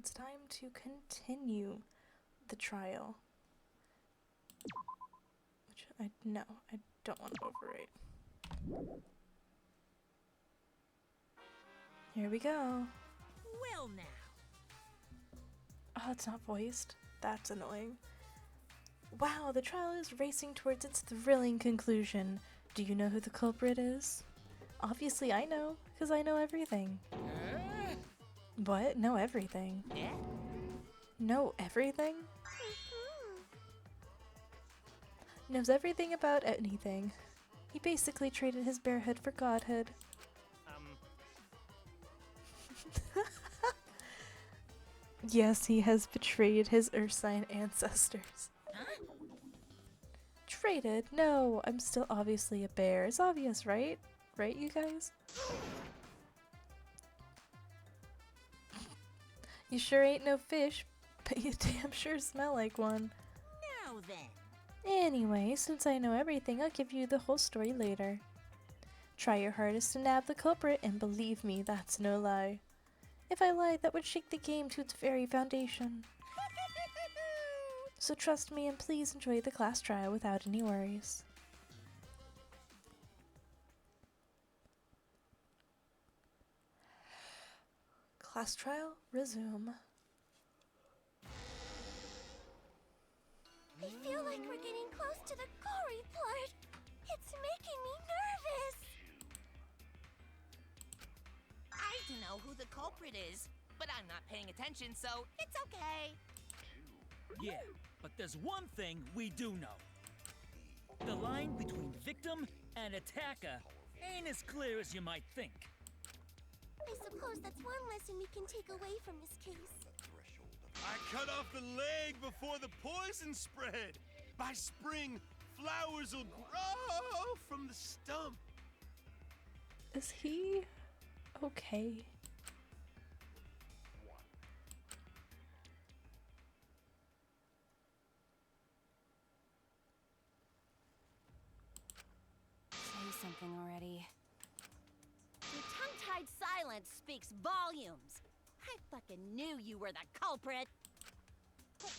It's time to continue the trial. Which I don't want to overwrite. Here we go. Well now. Oh, it's not voiced. That's annoying. Wow, the trial is racing towards its thrilling conclusion. Do you know who the culprit is? Obviously I know, because I know everything. What? Know everything? Yeah? Know everything? Knows everything about anything. He basically traded his barehood for godhood. Yes, he has betrayed his Ursine ancestors. Huh? Traded? No, I'm still obviously a bear. It's obvious, right? Right, you guys? You sure ain't no fish, but you damn sure smell like one. Now then. Anyway, since I know everything, I'll give you the whole story later. Try your hardest to nab the culprit, and believe me, that's no lie. If I lied, that would shake the game to its very foundation. So trust me and please enjoy the class trial without any worries. Class trial, resume. I feel like we're getting close to the gory part. It's making me nervous. I don't know who the culprit is, but I'm not paying attention, so it's okay. Yeah, but there's one thing we do know. The line between victim and attacker ain't as clear as you might think. I suppose that's one lesson we can take away from this case. I cut off the leg before the poison spread. By spring, flowers will grow from the stump. Is he okay? Say something already. Your tongue-tied silence speaks volumes. I fucking knew you were the culprit.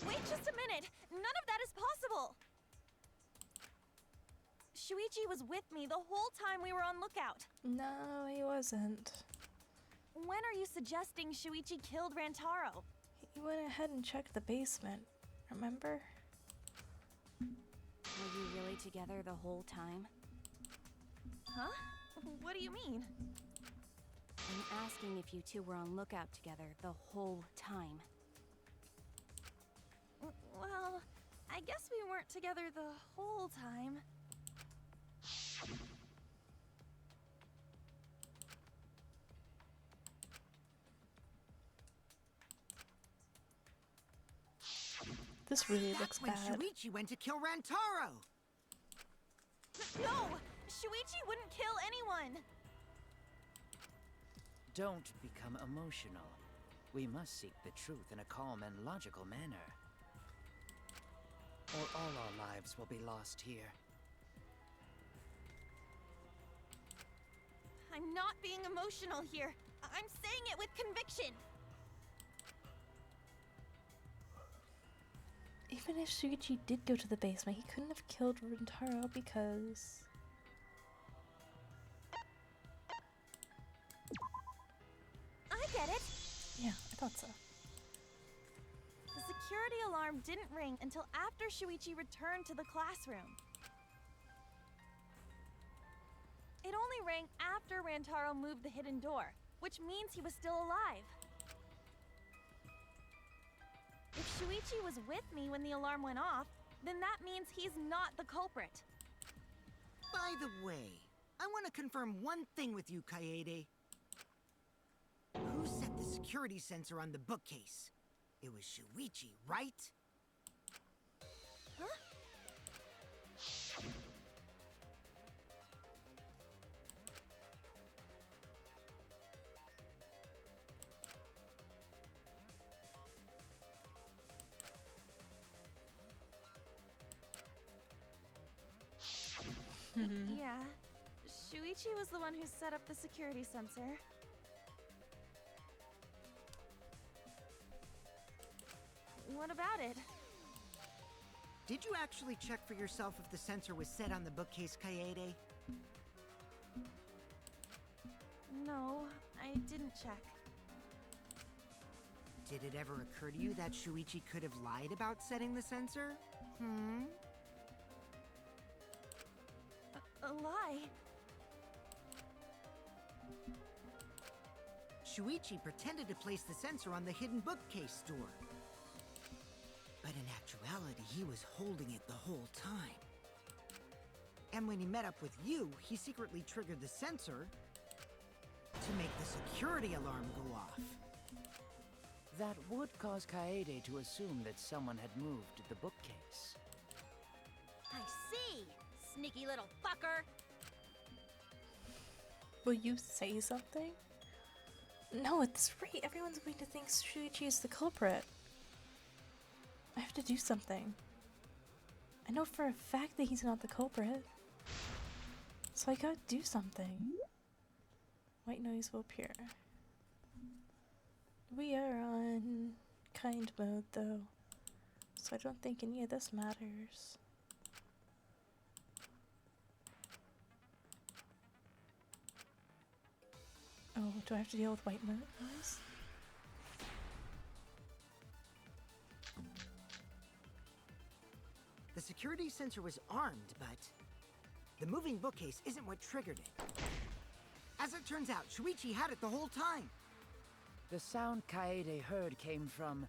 Wait just a minute! None of that is possible! Shuichi was with me the whole time we were on lookout. No, he wasn't. When are you suggesting Shuichi killed Rantaro? He went ahead and checked the basement, remember? Were you really together the whole time? Huh? What do you mean? I'm asking if you two were on lookout together the whole time. Well, I guess we weren't together the whole time. This really looks That's when bad. Shuichi went to kill Rantaro. No! Shuichi wouldn't kill anyone! Don't become emotional. We must seek the truth in a calm and logical manner. Or all our lives will be lost here. I'm not being emotional here. I'm saying it with conviction. Even if Shuichi did go to the basement, he couldn't have killed Rintaro because... I get it. Yeah, I thought so. The security alarm didn't ring until after Shuichi returned to the classroom. It only rang after Rantaro moved the hidden door, which means he was still alive. If Shuichi was with me when the alarm went off, then that means he's not the culprit. By the way, I want to confirm one thing with you, Kaede. Who set the security sensor on the bookcase? It was Shuichi, right? Huh? Yeah. Shuichi was the one who set up the security sensor. What about it? Did you actually check for yourself if the sensor was set on the bookcase, Kaede? No, I didn't check. Did it ever occur to you that Shuichi could have lied about setting the sensor? A lie? Shuichi pretended to place the sensor on the hidden bookcase door. But in actuality, he was holding it the whole time. And when he met up with you, he secretly triggered the sensor to make the security alarm go off. That would cause Kaede to assume that someone had moved the bookcase. I see! Sneaky little fucker! Will you say something? No, at this rate, everyone's going to think Shuichi is the culprit. I have to do something. I know for a fact that he's not the culprit. So I gotta do something. White noise will appear. We are on kind mode though, so I don't think any of this matters. Oh, do I have to deal with white noise? The security sensor was armed, but the moving bookcase isn't what triggered it. As it turns out, Shuichi had it the whole time. The sound Kaede heard came from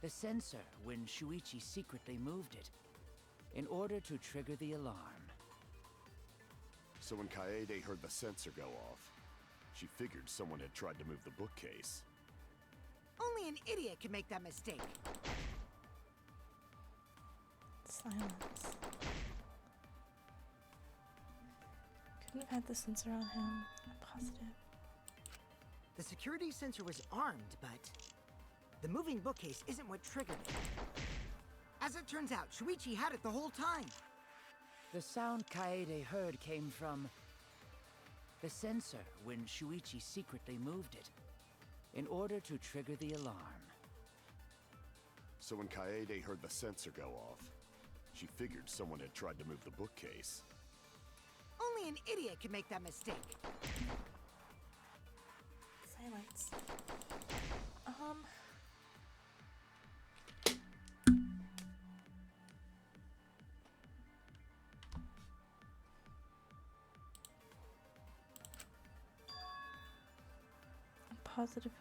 the sensor when Shuichi secretly moved it in order to trigger the alarm. So when Kaede heard the sensor go off, she figured someone had tried to move the bookcase. Only an idiot could make that mistake. Silence. Couldn't have had the sensor on him. I'm positive. The security sensor was armed, but the moving bookcase isn't what triggered it. As it turns out, Shuichi had it the whole time. The sound Kaede heard came from the sensor when Shuichi secretly moved it in order to trigger the alarm. So when Kaede heard the sensor go off, she figured someone had tried to move the bookcase. Only an idiot could make that mistake. Silence. I'm positive.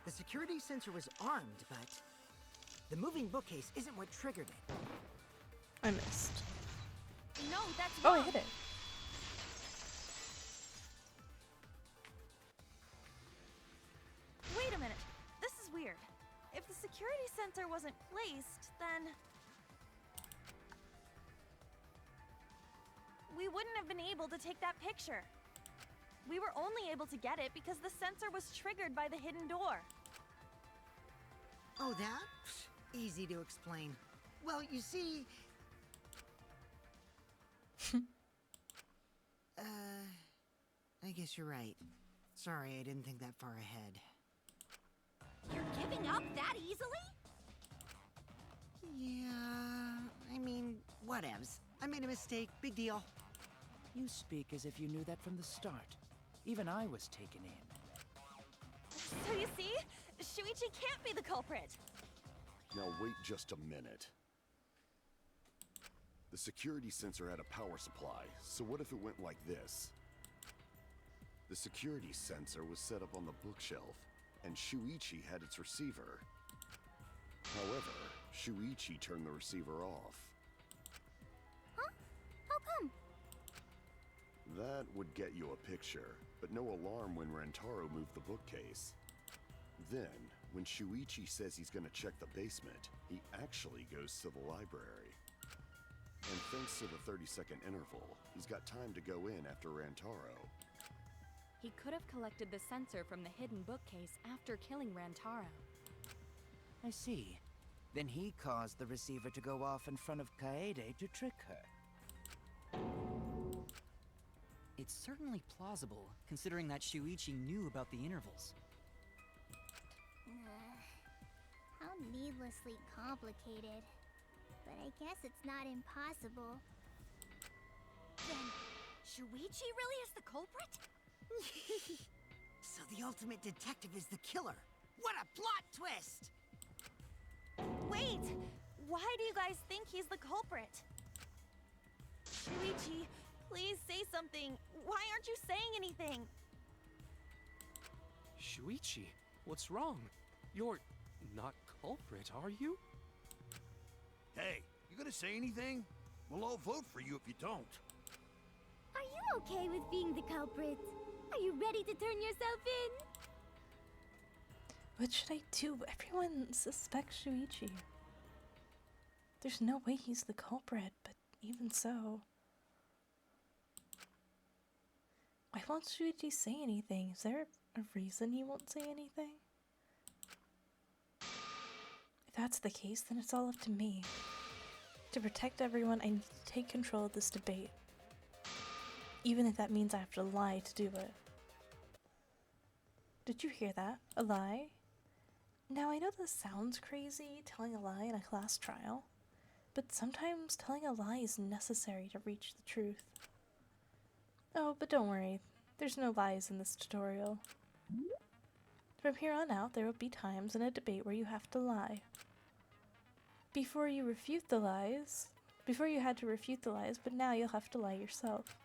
The security sensor was armed, but the moving bookcase isn't what triggered it. I missed. No, that's Oh, wrong. I hit it. Wait a minute. This is weird. If the security sensor wasn't placed, then we wouldn't have been able to take that picture. We were only able to get it because the sensor was triggered by the hidden door. Oh, that? Pfft, easy to explain. Well, you see... I guess you're right. Sorry, I didn't think that far ahead. You're giving up that easily? Yeah, I mean, whatevs. I made a mistake, big deal. You speak as if you knew that from the start. Even I was taken in. So you see, Shuichi can't be the culprit. Now wait just a minute. The security sensor had a power supply, so what if it went like this? The security sensor was set up on the bookshelf, and Shuichi had its receiver. However, Shuichi turned the receiver off. Huh? How come? That would get you a picture, but no alarm when Rantaro moved the bookcase. Then, when Shuichi says he's gonna check the basement, he actually goes to the library. And thanks to the 30-second interval, he's got time to go in after Rantaro. He could have collected the sensor from the hidden bookcase after killing Rantaro. I see. Then he caused the receiver to go off in front of Kaede to trick her. It's certainly plausible, considering that Shuichi knew about the intervals. needlessly complicated. But I guess it's not impossible. Then, Shuichi really is the culprit? So the ultimate detective is the killer. What a plot twist! Wait! Why do you guys think he's the culprit? Shuichi, please say something. Why aren't you saying anything? Shuichi, what's wrong? You're not culprit, are you? Hey, you gonna say anything? We'll all vote for you if you don't. Are you okay with being the culprit? Are you ready to turn yourself in? What should I do? Everyone suspects Shuichi. There's no way he's the culprit, but even so. Why won't Shuichi say anything? Is there a reason he won't say anything? If that's the case, then it's all up to me. To protect everyone, I need to take control of this debate. Even if that means I have to lie to do it. Did you hear that? A lie? Now I know this sounds crazy, telling a lie in a class trial, but sometimes telling a lie is necessary to reach the truth. Oh, but don't worry, there's no lies in this tutorial. From here on out, there will be times in a debate where you have to lie. Before you had to refute the lies, but now you'll have to lie yourself.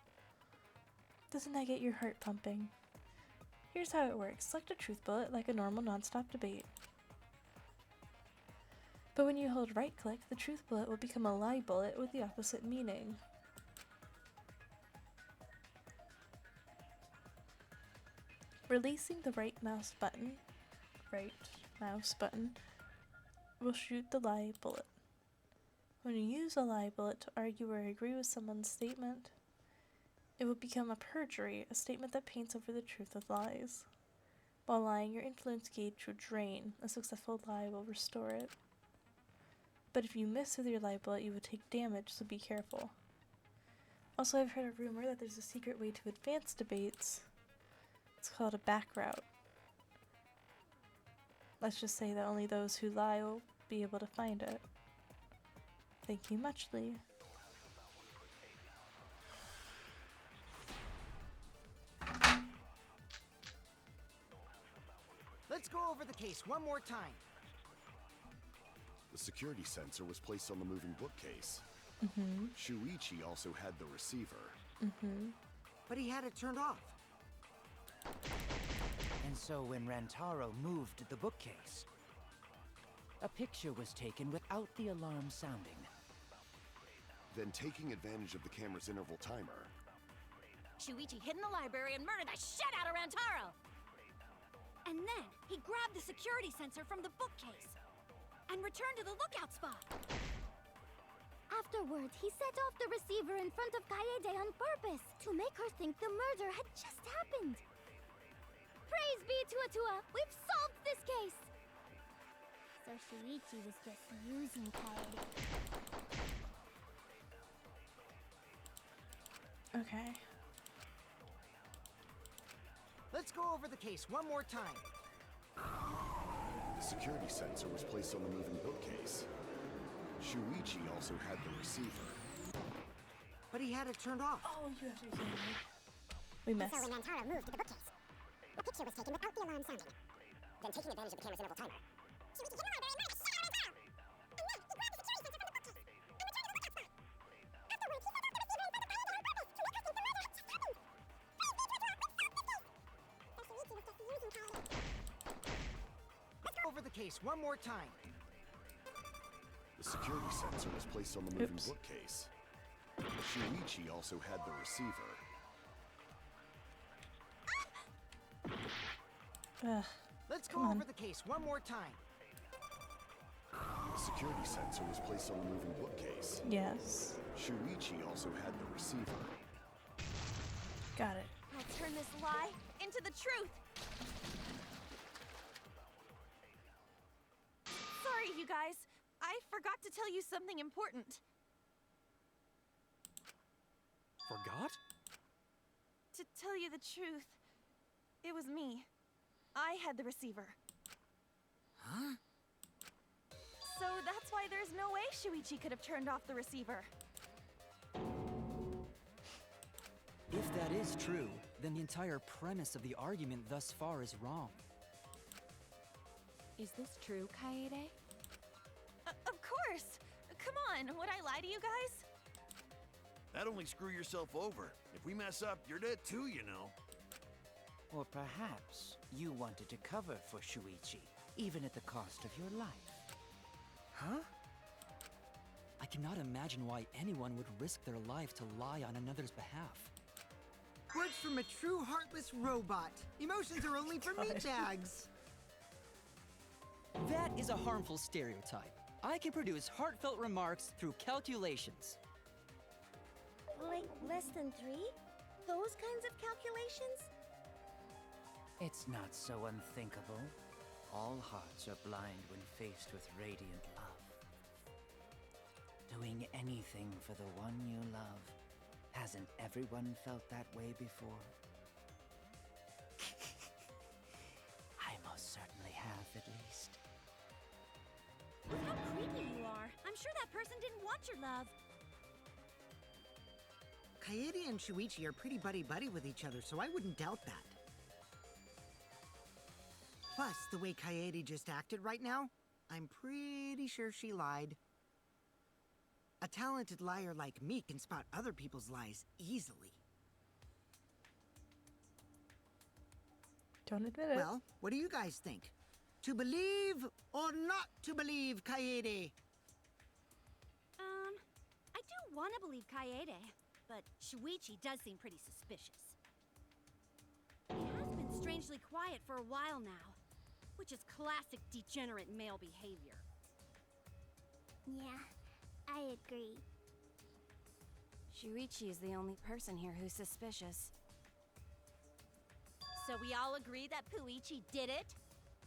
Doesn't that get your heart pumping? Here's how it works. Select a truth bullet like a normal non-stop debate. But when you hold right-click, the truth bullet will become a lie bullet with the opposite meaning. Releasing the right mouse button will shoot the lie bullet. When you use a lie bullet to argue or agree with someone's statement, it will become a perjury, a statement that paints over the truth with lies. While lying, your influence gauge will drain. A successful lie will restore it. But if you miss with your lie bullet, you will take damage, so be careful. Also, I've heard a rumor that there's a secret way to advance debates. It's called a back route. Let's just say that only those who lie will be able to find it. Thank you muchly. Let's go over the case one more time. The security sensor was placed on the moving bookcase. Shuichi also had the receiver. But he had it turned off. And so when Rantaro moved the bookcase, a picture was taken without the alarm sounding. Then taking advantage of the camera's interval timer, Shuichi hid in the library and murdered the shit out of Rantaro! And then he grabbed the security sensor from the bookcase and returned to the lookout spot. Afterwards, he set off the receiver in front of Kaede on purpose to make her think the murder had just happened. Praise be Tua! We've solved this case! So Shuichi was just using Kaede. Okay. Let's go over the case one more time. the security sensor was placed on the moving bookcase. Shuichi also had the receiver. But he had it turned off. Oh, you have to be kidding me. We missed. So when Rantaro moved to the bookcase, the picture was taken without the alarm sounding. Then taking advantage of the camera's interval timer, Shuichi hid in the library and murdered the shit out of Rantaro! And then he grabbed the security sensor from the bookcase and returned to the lookout spot. Afterwards, he set off the receiver in front of Kaede on purpose to make her think the murder had just happened. Praise be to Atua, we've solved this case! So Shuichi was just using Kaede. Let's go over the case one more time. The security sensor was placed on the moving bookcase. Shuichi also had the receiver. Let's go over the case one more time. The security sensor was placed on the moving bookcase. Yes. Shuichi also had the receiver. Got it. I'll turn this lie into the truth. Sorry, you guys. I forgot to tell you something important. Forgot? To tell you the truth, it was me. I had the receiver. Huh? So that's why there's no way Shuichi could have turned off the receiver. If that is true, then the entire premise of the argument thus far is wrong. Is this true, Kaede? Of course! Come on, would I lie to you guys? That'd only screw yourself over. If we mess up, you're dead too, you know. Or perhaps you wanted to cover for Shuichi, even at the cost of your life. Huh? I cannot imagine why anyone would risk their life to lie on another's behalf. Words from a true heartless robot. Emotions are only for meatbags. That is a harmful stereotype. I can produce heartfelt remarks through calculations. Like less than 3? Those kinds of calculations? It's not so unthinkable. All hearts are blind when faced with radiant love. Doing anything for the one you love. Hasn't everyone felt that way before? I most certainly have, at least. Look how creepy you are. I'm sure that person didn't want your love. Kaede and Shuichi are pretty buddy-buddy with each other, so I wouldn't doubt that. Plus, the way Kaede just acted right now, I'm pretty sure she lied. A talented liar like me can spot other people's lies easily. Don't admit it. Well, what do you guys think? To believe or not to believe, Kaede? I do want to believe Kaede, but Shuichi does seem pretty suspicious. He has been strangely quiet for a while now, which is classic degenerate male behavior. Yeah, I agree. Shuichi is the only person here who's suspicious. So we all agree that Puichi did it?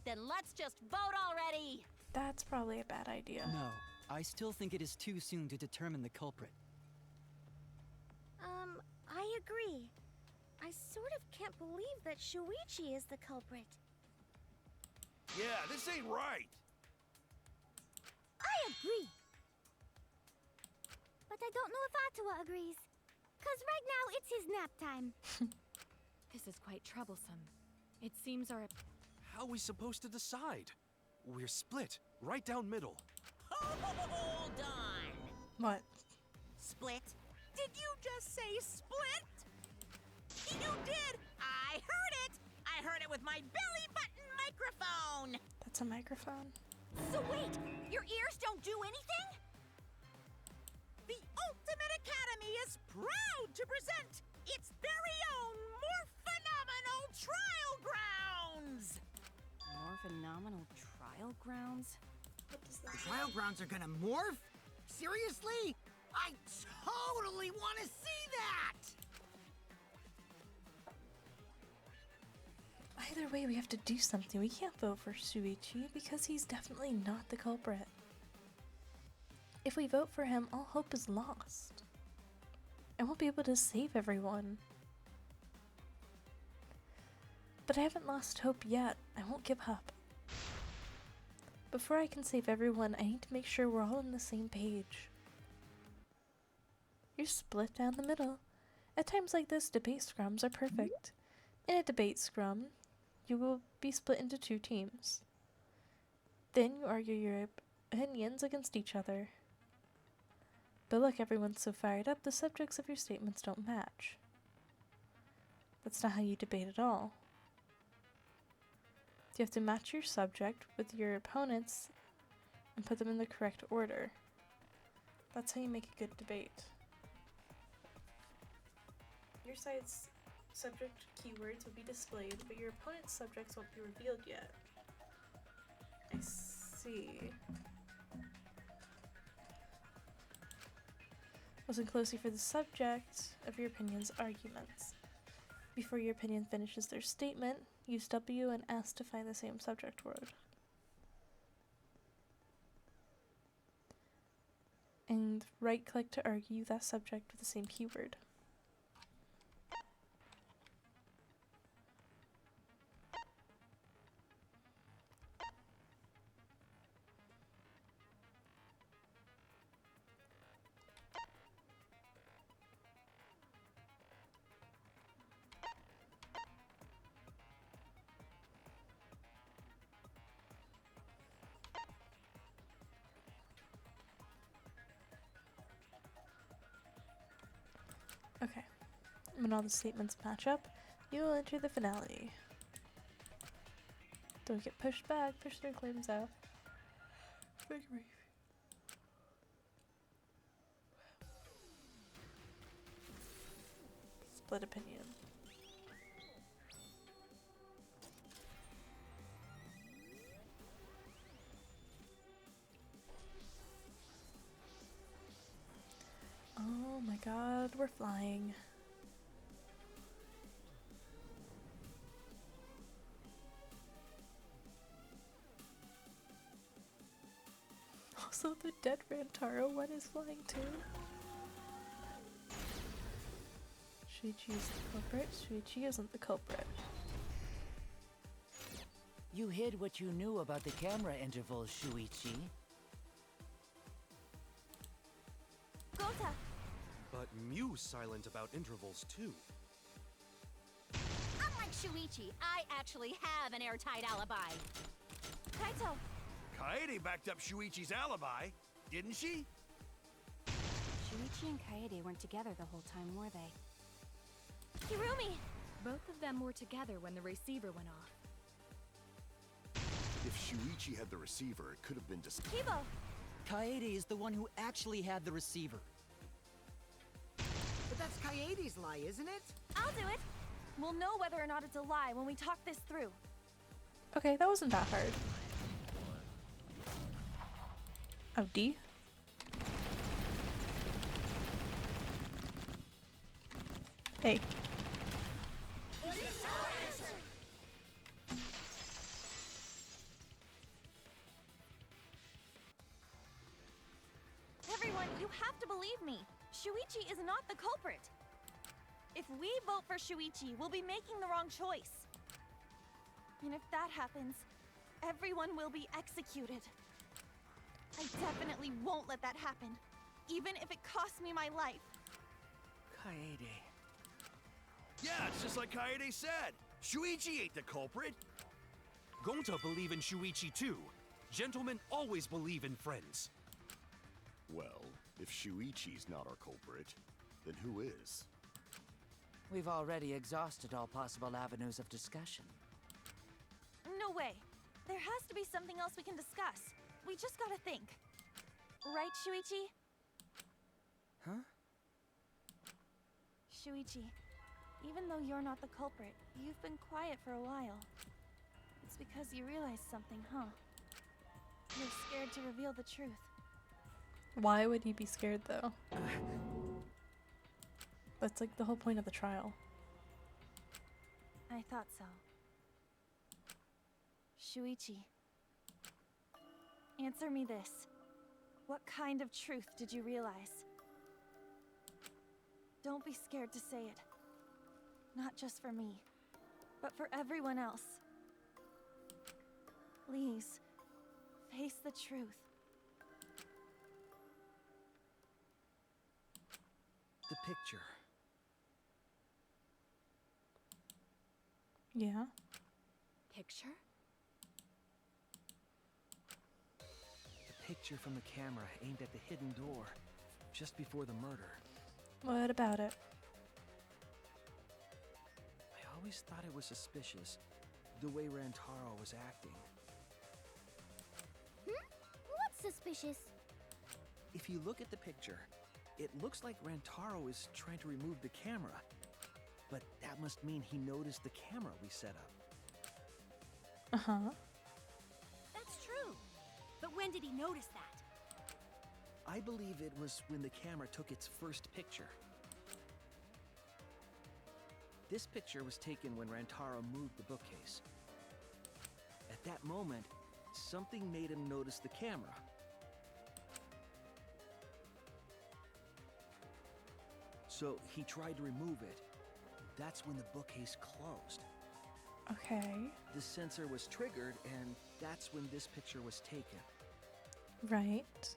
Then let's just vote already! That's probably a bad idea. No, I still think it is too soon to determine the culprit. I agree. I sort of can't believe that Shuichi is the culprit. Yeah, this ain't right. I agree. But I don't know if Atawa agrees. 'Cause right now it's his nap time. This is quite troublesome. It seems our... How are we supposed to decide? We're split, right down middle. Hold on. What? Split? Did you just say split? You did! I heard it! I heard it with my belly button microphone! That's a microphone. So wait, your ears don't do anything? The Ultimate Academy is proud to present its very own more phenomenal trial grounds! More phenomenal trial grounds? What does The that trial grounds are gonna morph? Seriously? I totally want to see that! Either way, we have to do something. We can't vote for Shuichi because he's definitely not the culprit. If we vote for him, all hope is lost. I won't be able to save everyone. But I haven't lost hope yet. I won't give up. Before I can save everyone, I need to make sure we're all on the same page. You're split down the middle. At times like this, debate scrums are perfect. In a debate scrum, you will be split into 2 teams. Then you argue your opinions against each other. But look, everyone's so fired up, the subjects of your statements don't match. That's not how you debate at all. You have to match your subject with your opponents and put them in the correct order. That's how you make a good debate. Your side's subject keywords will be displayed, but your opponent's subjects won't be revealed yet. I see. Listen closely for the subject of your opinion's arguments. Before your opinion finishes their statement, use W and S to find the same subject word. And right-click to argue that subject with the same keyword. Okay. When all the statements match up, you will enter the finale. Don't get pushed back, push their claims out. Split opinion. Oh my god, we're flying. Also, the dead Rantaro one is flying too. Shuichi is the culprit. Shuichi isn't the culprit. You hid what you knew about the camera intervals, Shuichi. Gota! But Mew's silent about intervals too. Unlike Shuichi, I actually have an airtight alibi. Kaito! Kaede backed up Shuichi's alibi, didn't she? Shuichi and Kaede weren't together the whole time, were they? Kirumi! Both of them were together when the receiver went off. If Shuichi had the receiver, it could have been Kibo! Kaede is the one who actually had the receiver. But that's Kaede's lie, isn't it? I'll do it! We'll know whether or not it's a lie when we talk this through. Okay, that wasn't that hard. Oh, D? Hey. Everyone, you have to believe me. Shuichi is not the culprit. If we vote for Shuichi, we'll be making the wrong choice. And if that happens, everyone will be executed. I definitely won't let that happen, even if it costs me my life. Kaede. Yeah, it's just like Kaede said. Shuichi ain't the culprit. Gonta believe in Shuichi too. Gentlemen always believe in friends. Well, if Shuichi's not our culprit, then who is? We've already exhausted all possible avenues of discussion. No way. There has to be something else we can discuss. We just gotta think. Right, Shuichi? Huh? Shuichi, even though you're not the culprit, you've been quiet for a while. It's because you realized something, huh? You're scared to reveal the truth. Why would he be scared though? That's like the whole point of the trial. I thought so. Shuichi, answer me this. What kind of truth did you realize? Don't be scared to say it. Not just for me, but for everyone else. Please, face the truth. The picture. Yeah. Picture? The picture from the camera aimed at the hidden door, just before the murder. What about it? I always thought it was suspicious, the way Rantaro was acting. What's suspicious? If you look at the picture, it looks like Rantaro is trying to remove the camera. But that must mean he noticed the camera we set up. Uh-huh. That's true. But when did he notice that? I believe it was when the camera took its first picture. This picture was taken when Rantaro moved the bookcase. At that moment, something made him notice the camera. So he tried to remove it. That's when the bookcase closed. Okay. The sensor was triggered, and that's when this picture was taken. Right.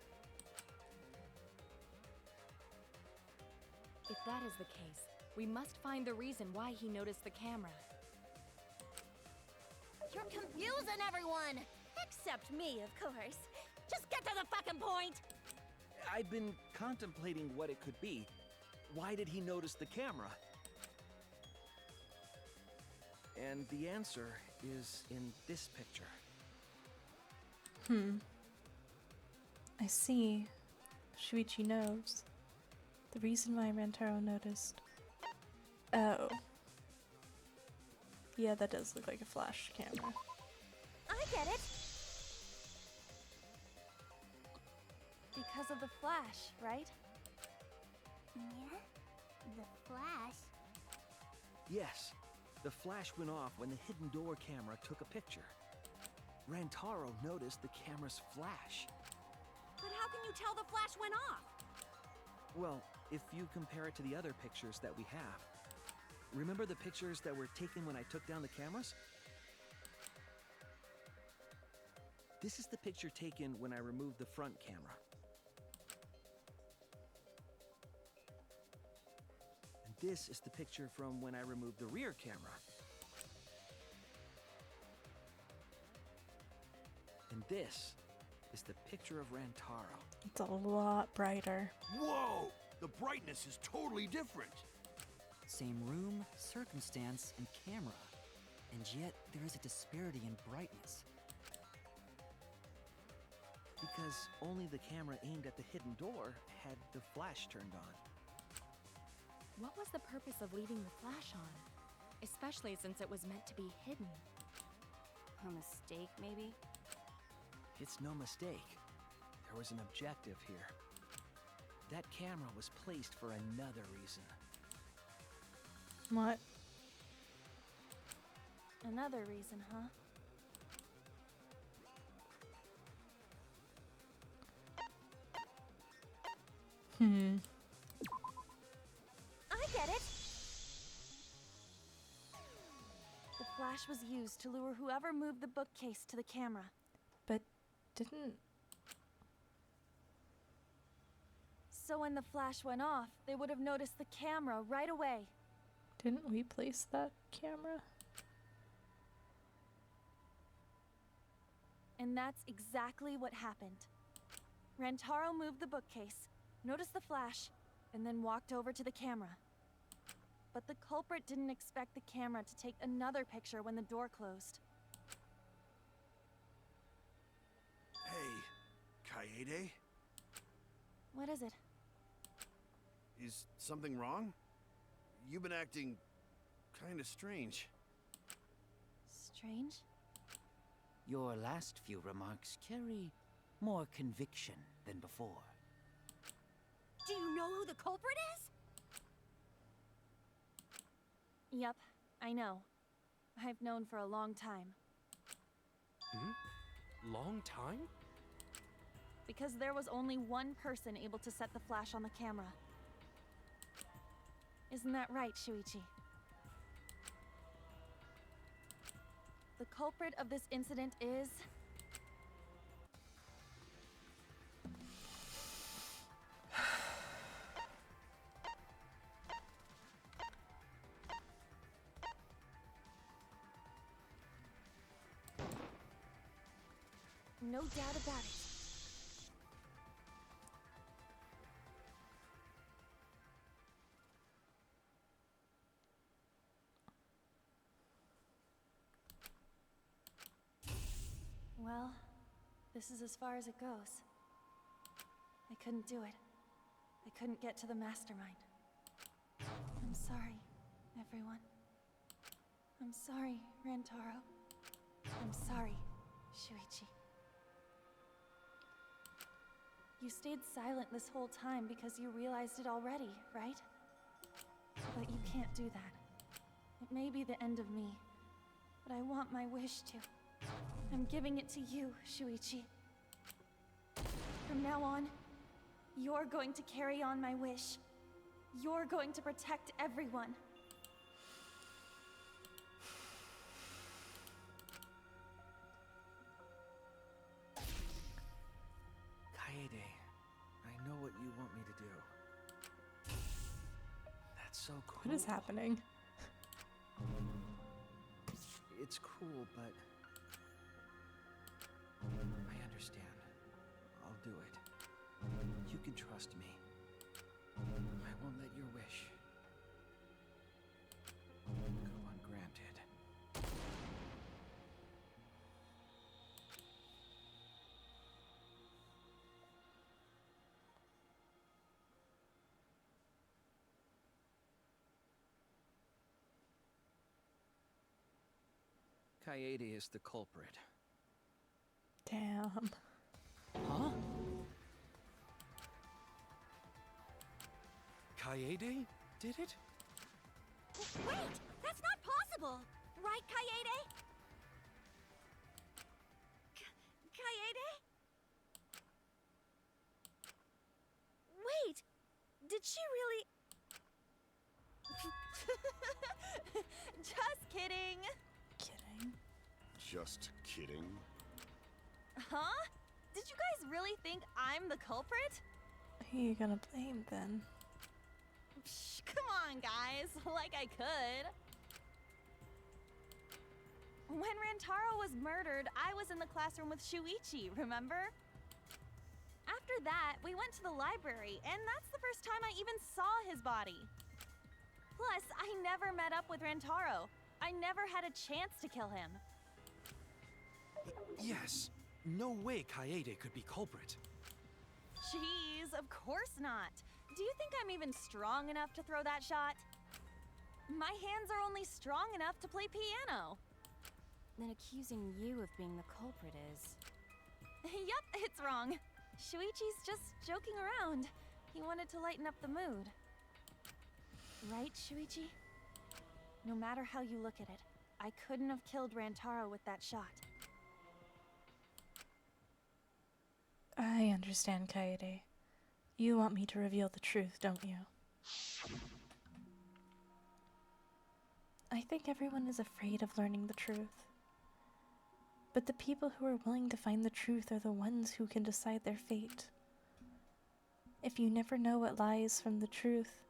If that is the case, we must find the reason why he noticed the camera. You're confusing everyone! Except me, of course. Just get to the fucking point! I've been contemplating what it could be. Why did he notice the camera? And the answer is in this picture. I see. Shuichi knows. The reason why Rantaro noticed. Oh. Yeah, that does look like a flash camera. I get it! Because of the flash, right? Yeah? The flash? Yes, the flash went off when the hidden door camera took a picture. Rantaro noticed the camera's flash. But how can you tell the flash went off? Well, if you compare it to the other pictures that we have. Remember the pictures that were taken when I took down the cameras? This is the picture taken when I removed the front camera. And this is the picture from when I removed the rear camera. And this is the picture of Rantaro. It's a lot brighter. Whoa! The brightness is totally different. Same room, circumstance, and camera. And yet, there is a disparity in brightness. Because only the camera aimed at the hidden door had the flash turned on. What was the purpose of leaving the flash on? Especially since it was meant to be hidden. A mistake, maybe? It's no mistake. There was an objective here. That camera was placed for another reason. What? Another reason, huh? I get it! The flash was used to lure whoever moved the bookcase to the camera. But didn't... So when the flash went off, they would have noticed the camera right away. Didn't we place that camera? And that's exactly what happened. Rantaro moved the bookcase, noticed the flash, and then walked over to the camera. But the culprit didn't expect the camera to take another picture when the door closed. Hey, Kaede? What is it? Is something wrong? You've been acting kinda strange. Strange? Your last few remarks carry more conviction than before. Do you know who the culprit is? Yep, I know. I've known for a long time. Long time? Because there was only one person able to set the flash on the camera. Isn't that right, Shuichi? The culprit of this incident is... No doubt about it. Well, this is as far as it goes. I couldn't do it. I couldn't get to the mastermind. I'm sorry, everyone. I'm sorry, Rantaro. I'm sorry, Shuichi. You stayed silent this whole time because you realized it already, right? But you can't do that. It may be the end of me, but I want my wish to. I'm giving it to you, Shuichi. From now on, you're going to carry on my wish. You're going to protect everyone. Kaede, I know what you want me to do. That's so cool. What is happening? It's cruel, but I understand. I'll do it. You can trust me. I won't let your wish go ungranted. Kaede is the culprit. Damn. Huh? Kaede did it? Wait! That's not possible! Right, Kaede? Kaede? Wait! Did she really... Just kidding. Kidding. Just kidding. Huh? Did you guys really think I'm the culprit? Who are you gonna blame then? Psh, come on, guys. Like I could. When Rantaro was murdered, I was in the classroom with Shuichi, remember? After that, we went to the library, and that's the first time I even saw his body. Plus, I never met up with Rantaro. I never had a chance to kill him. Yes. No way Kaede could be culprit. Jeez, of course not. Do you think I'm even strong enough to throw that shot? My hands are only strong enough to play piano. Then accusing you of being the culprit is... Yup, it's wrong. Shuichi's just joking around. He wanted to lighten up the mood. Right, Shuichi? No matter how you look at it, I couldn't have killed Rantaro with that shot. I understand, Kaede. You want me to reveal the truth, don't you? I think everyone is afraid of learning the truth. But the people who are willing to find the truth are the ones who can decide their fate. If you never know what lies from the truth,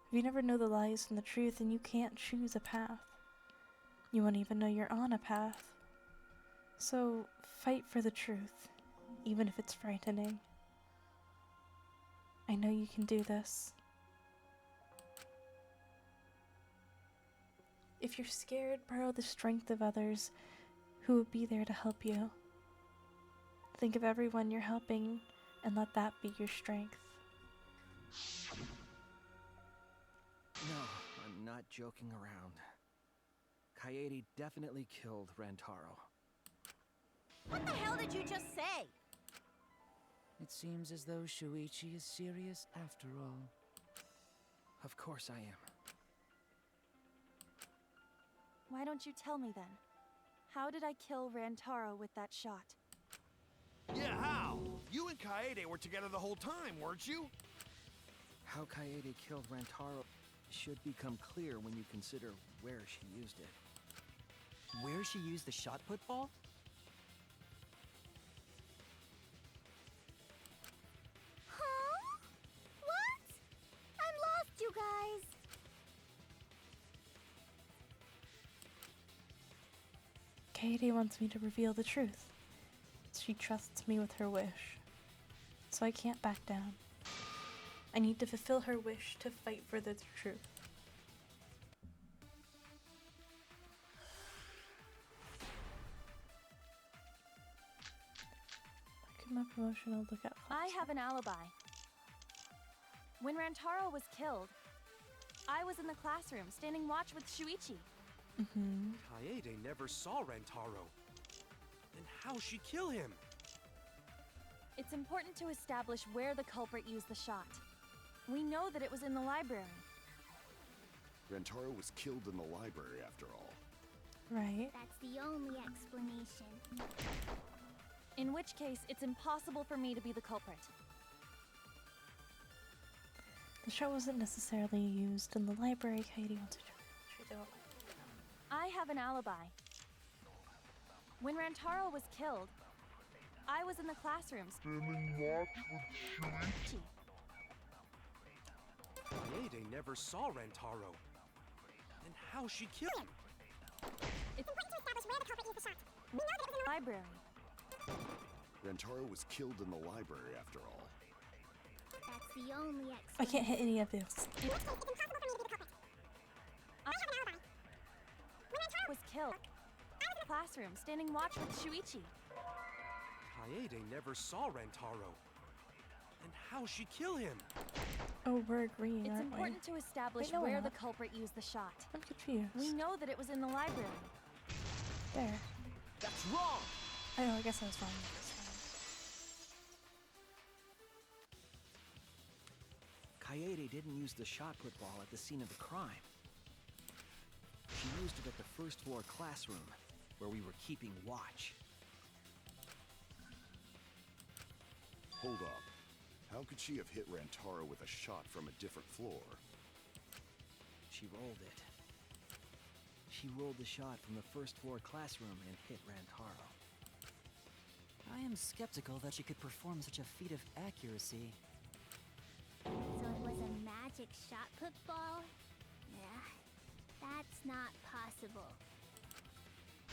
if you never know the lies from the truth, then you can't choose a path. You won't even know you're on a path. So, fight for the truth, even if it's frightening. I know you can do this. If you're scared, borrow the strength of others who will be there to help you. Think of everyone you're helping and let that be your strength. No, I'm not joking around. Kaede definitely killed Rantaro. What the hell did you just say? It seems as though Shuichi is serious after all. Of course I am. Why don't you tell me then? How did I kill Rantaro with that shot? Yeah, how? You and Kaede were together the whole time, weren't you? How Kaede killed Rantaro should become clear when you consider where she used it. Where she used the shot put ball? Huh? What? I'm lost, you guys. Kaede wants me to reveal the truth. She trusts me with her wish. So I can't back down. I need to fulfill her wish to fight for the truth. Look at my promotional lookout. I have an alibi. When Rantaro was killed, I was in the classroom standing watch with Shuichi. Kaede never saw Rantaro. Then how'd she kill him? It's important to establish where the culprit used the shot. We know that it was in the library. Rantaro was killed in the library after all. Right. That's the only explanation. In which case, it's impossible for me to be the culprit. The shot wasn't necessarily used in the library. Kaede wants to treat them. I have an alibi. When Rantaro was killed, I was in the classroom standing watch with Shuichi. Kaede never saw Rantaro. Then how'd she kill him? It's important to establish where the culprit used the shot. We know that it was in the library. Rantaro was killed in the library after all. That's the only I can't hit any of this. Was killed. Classroom, standing watch with Shuichi. Kaede never saw Rantaro. And how'd she kill him? Oh, we're agreeing, It's aren't we? important to establish Wait, no, we're where the not. culprit used the shot. I'm confused. We know that it was in the library. There. That's wrong! Oh, I guess I was wrong. Kaede didn't use the shot put ball at the scene of the crime. She used it at the first floor classroom, where we were keeping watch. Hold up. How could she have hit Rantaro with a shot from a different floor? She rolled it. She rolled the shot from the first floor classroom and hit Rantaro. I am skeptical that she could perform such a feat of accuracy. So it was a magic shot put ball? Yeah, that's not possible.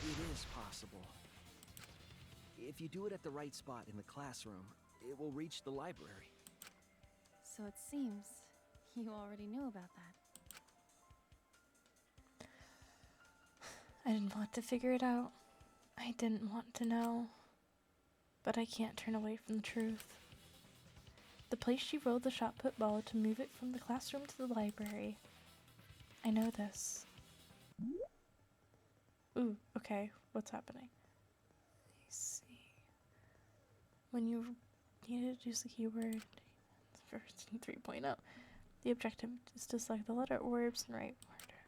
It is possible. If you do it at the right spot in the classroom, it will reach the library. So it seems you already knew about that. I didn't want to figure it out. I didn't want to know. But I can't turn away from the truth. The place she rolled the shot put ball to move it from the classroom to the library. I know this. Ooh, okay. What's happening? Let's see. When you need to use the keyword first 3.0, the objective is to select the letter or words in right order.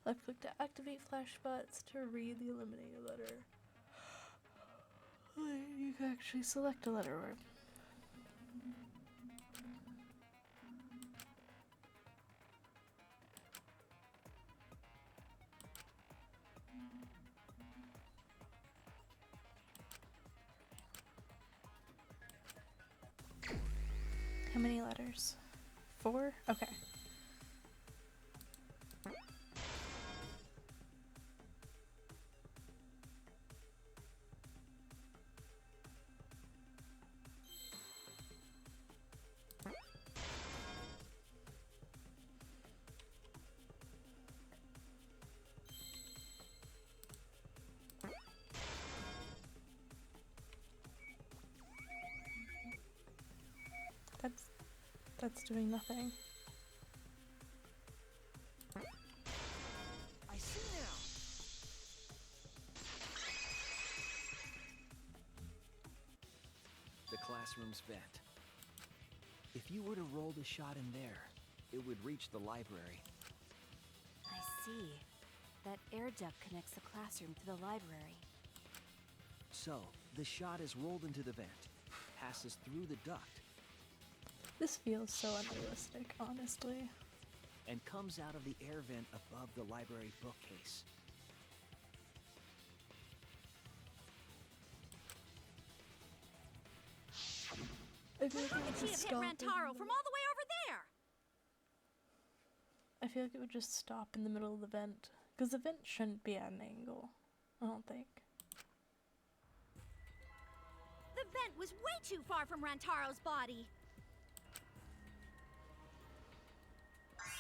Left click to activate flashbots to read the eliminated letter. You can actually select a letter or how many letters? 4? Okay. That's doing nothing. I see now! The classroom's vent. If you were to roll the shot in there, it would reach the library. I see. That air duct connects the classroom to the library. So, the shot is rolled into the vent, passes through the duct, This feels so unrealistic, honestly. and comes out of the air vent above the library bookcase. I feel like How it would could she just have hit stop. Rantaro from all the way over there? I feel like it would just stop in the middle of the vent. Because the vent shouldn't be at an angle. I don't think. The vent was way too far from Rantaro's body.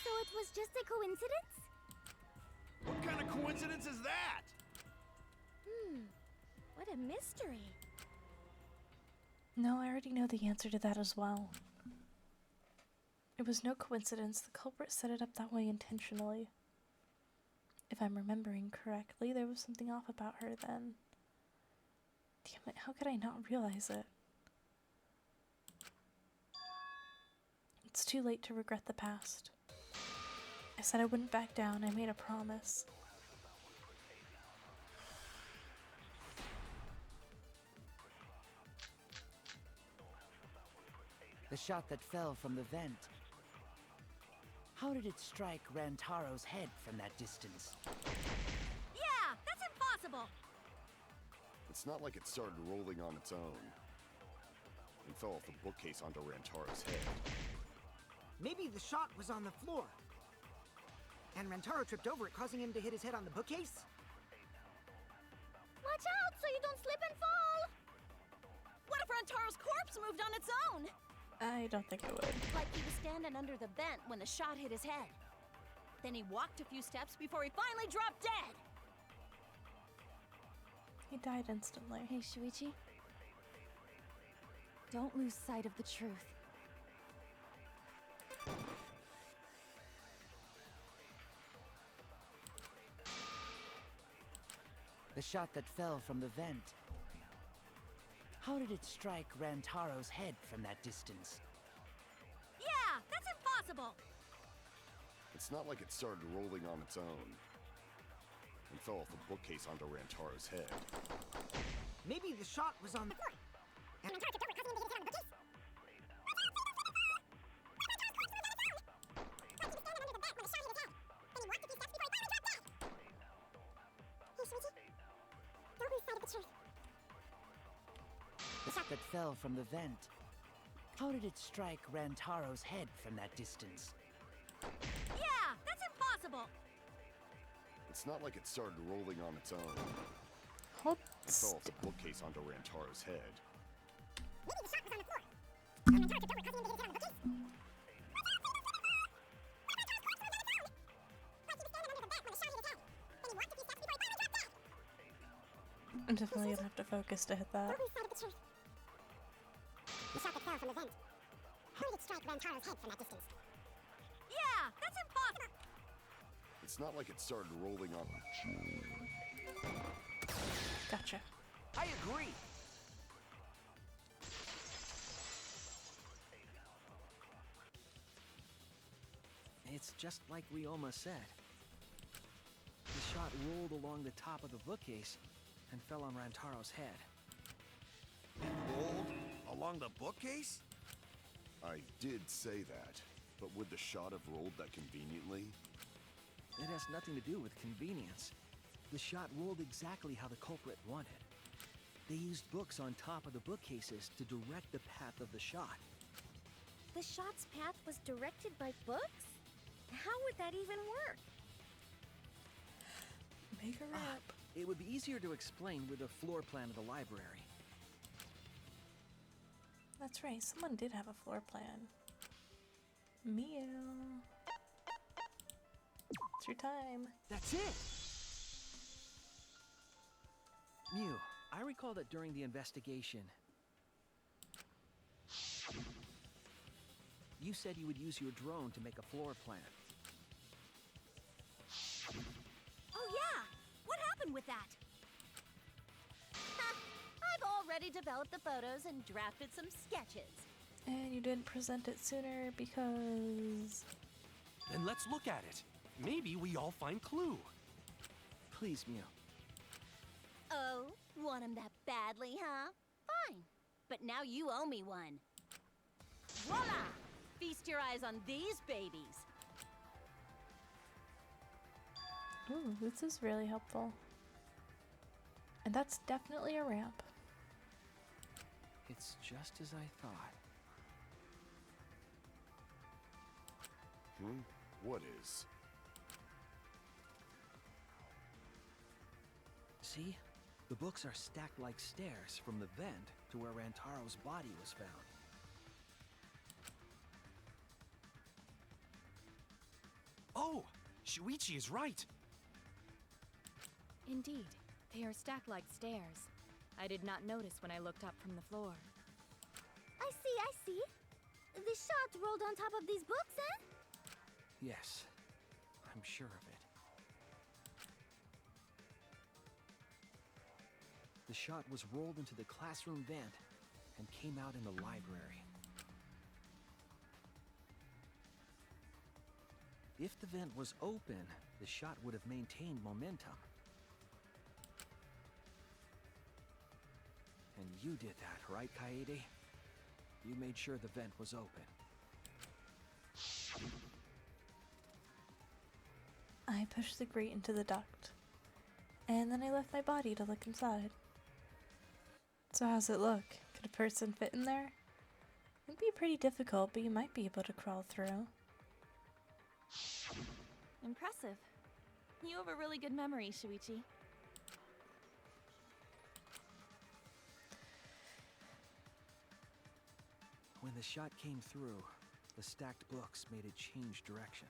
So it was just a coincidence? What kind of coincidence is that? What a mystery. No, I already know the answer to that as well. It was no coincidence. The culprit set it up that way intentionally. If I'm remembering correctly, there was something off about her then. Damn it, how could I not realize it? It's too late to regret the past. I said I wouldn't back down. I made a promise. The shot that fell from the vent. How did it strike Rantaro's head from that distance? Yeah, that's impossible. It's not like it started rolling on its own and fell off the bookcase onto Rantaro's head. Maybe the shot was on the floor. And Rantaro tripped over it, causing him to hit his head on the bookcase? Watch out so you don't slip and fall! What if Rantaro's corpse moved on its own? I don't think it would. Like he was standing under the vent when the shot hit his head. Then he walked a few steps before he finally dropped dead. He died instantly. Hey, Shuichi. Don't lose sight of the truth. The shot that fell from the vent. How did it strike Rantaro's head from that distance? Yeah, that's impossible. It's not like it started rolling on its own and fell off the bookcase onto Rantaro's head. Maybe the shot was on the floor. And Rantaro tipped over, causing him to hit his head on the bookcase. The shot that fell from the vent. How did it strike Rantaro's head from that distance? Yeah, that's impossible. It's not like it started rolling on its own Hold and fell off the bookcase onto Rantaro's head. Maybe the shot was on the floor. And Rantaro tipped over, causing him to hit his head on the bookcase. I'm definitely gonna have to focus to hit that. The shot that fell from the vent. How did it strike Rantaro's head from that distance? Yeah, that's impossible. It's not like it started rolling on. Gotcha. I agree. It's just like Ryoma said. The shot rolled along the top of the bookcase and fell on Rantaro's head. It rolled along the bookcase? I did say that, but would the shot have rolled that conveniently? It has nothing to do with convenience. The shot rolled exactly how the culprit wanted. They used books on top of the bookcases to direct the path of the shot. The shot's path was directed by books? How would that even work? Make a ramp. It would be easier to explain with a floor plan of the library. That's right, someone did have a floor plan. Meow. It's your time. That's it! Mew, I recall that during the investigation, you said you would use your drone to make a floor plan. Oh yeah! What happened with that? I've already developed the photos and drafted some sketches. And you didn't present it sooner because... Then let's look at it. Maybe we all find clue. Please, Mew. Oh, want 'em that badly, huh? Fine. But now you owe me one. Voila! Feast your eyes on these babies. Ooh, this is really helpful. And that's definitely a ramp. It's just as I thought. What is? See? The books are stacked like stairs from the vent to where Rantaro's body was found. Oh! Shuichi is right! Indeed, they are stacked like stairs. I did not notice when I looked up from the floor. I see. The shot rolled on top of these books, eh? Yes, I'm sure of it. The shot was rolled into the classroom vent and came out in the library. If the vent was open, the shot would have maintained momentum. And you did that, right, Kaede? You made sure the vent was open. I pushed the grate into the duct. And then I left my body to look inside. So how's it look? Could a person fit in there? It'd be pretty difficult, but you might be able to crawl through. Impressive. You have a really good memory, Shuichi. When the the shot came through, the stacked books made it change direction.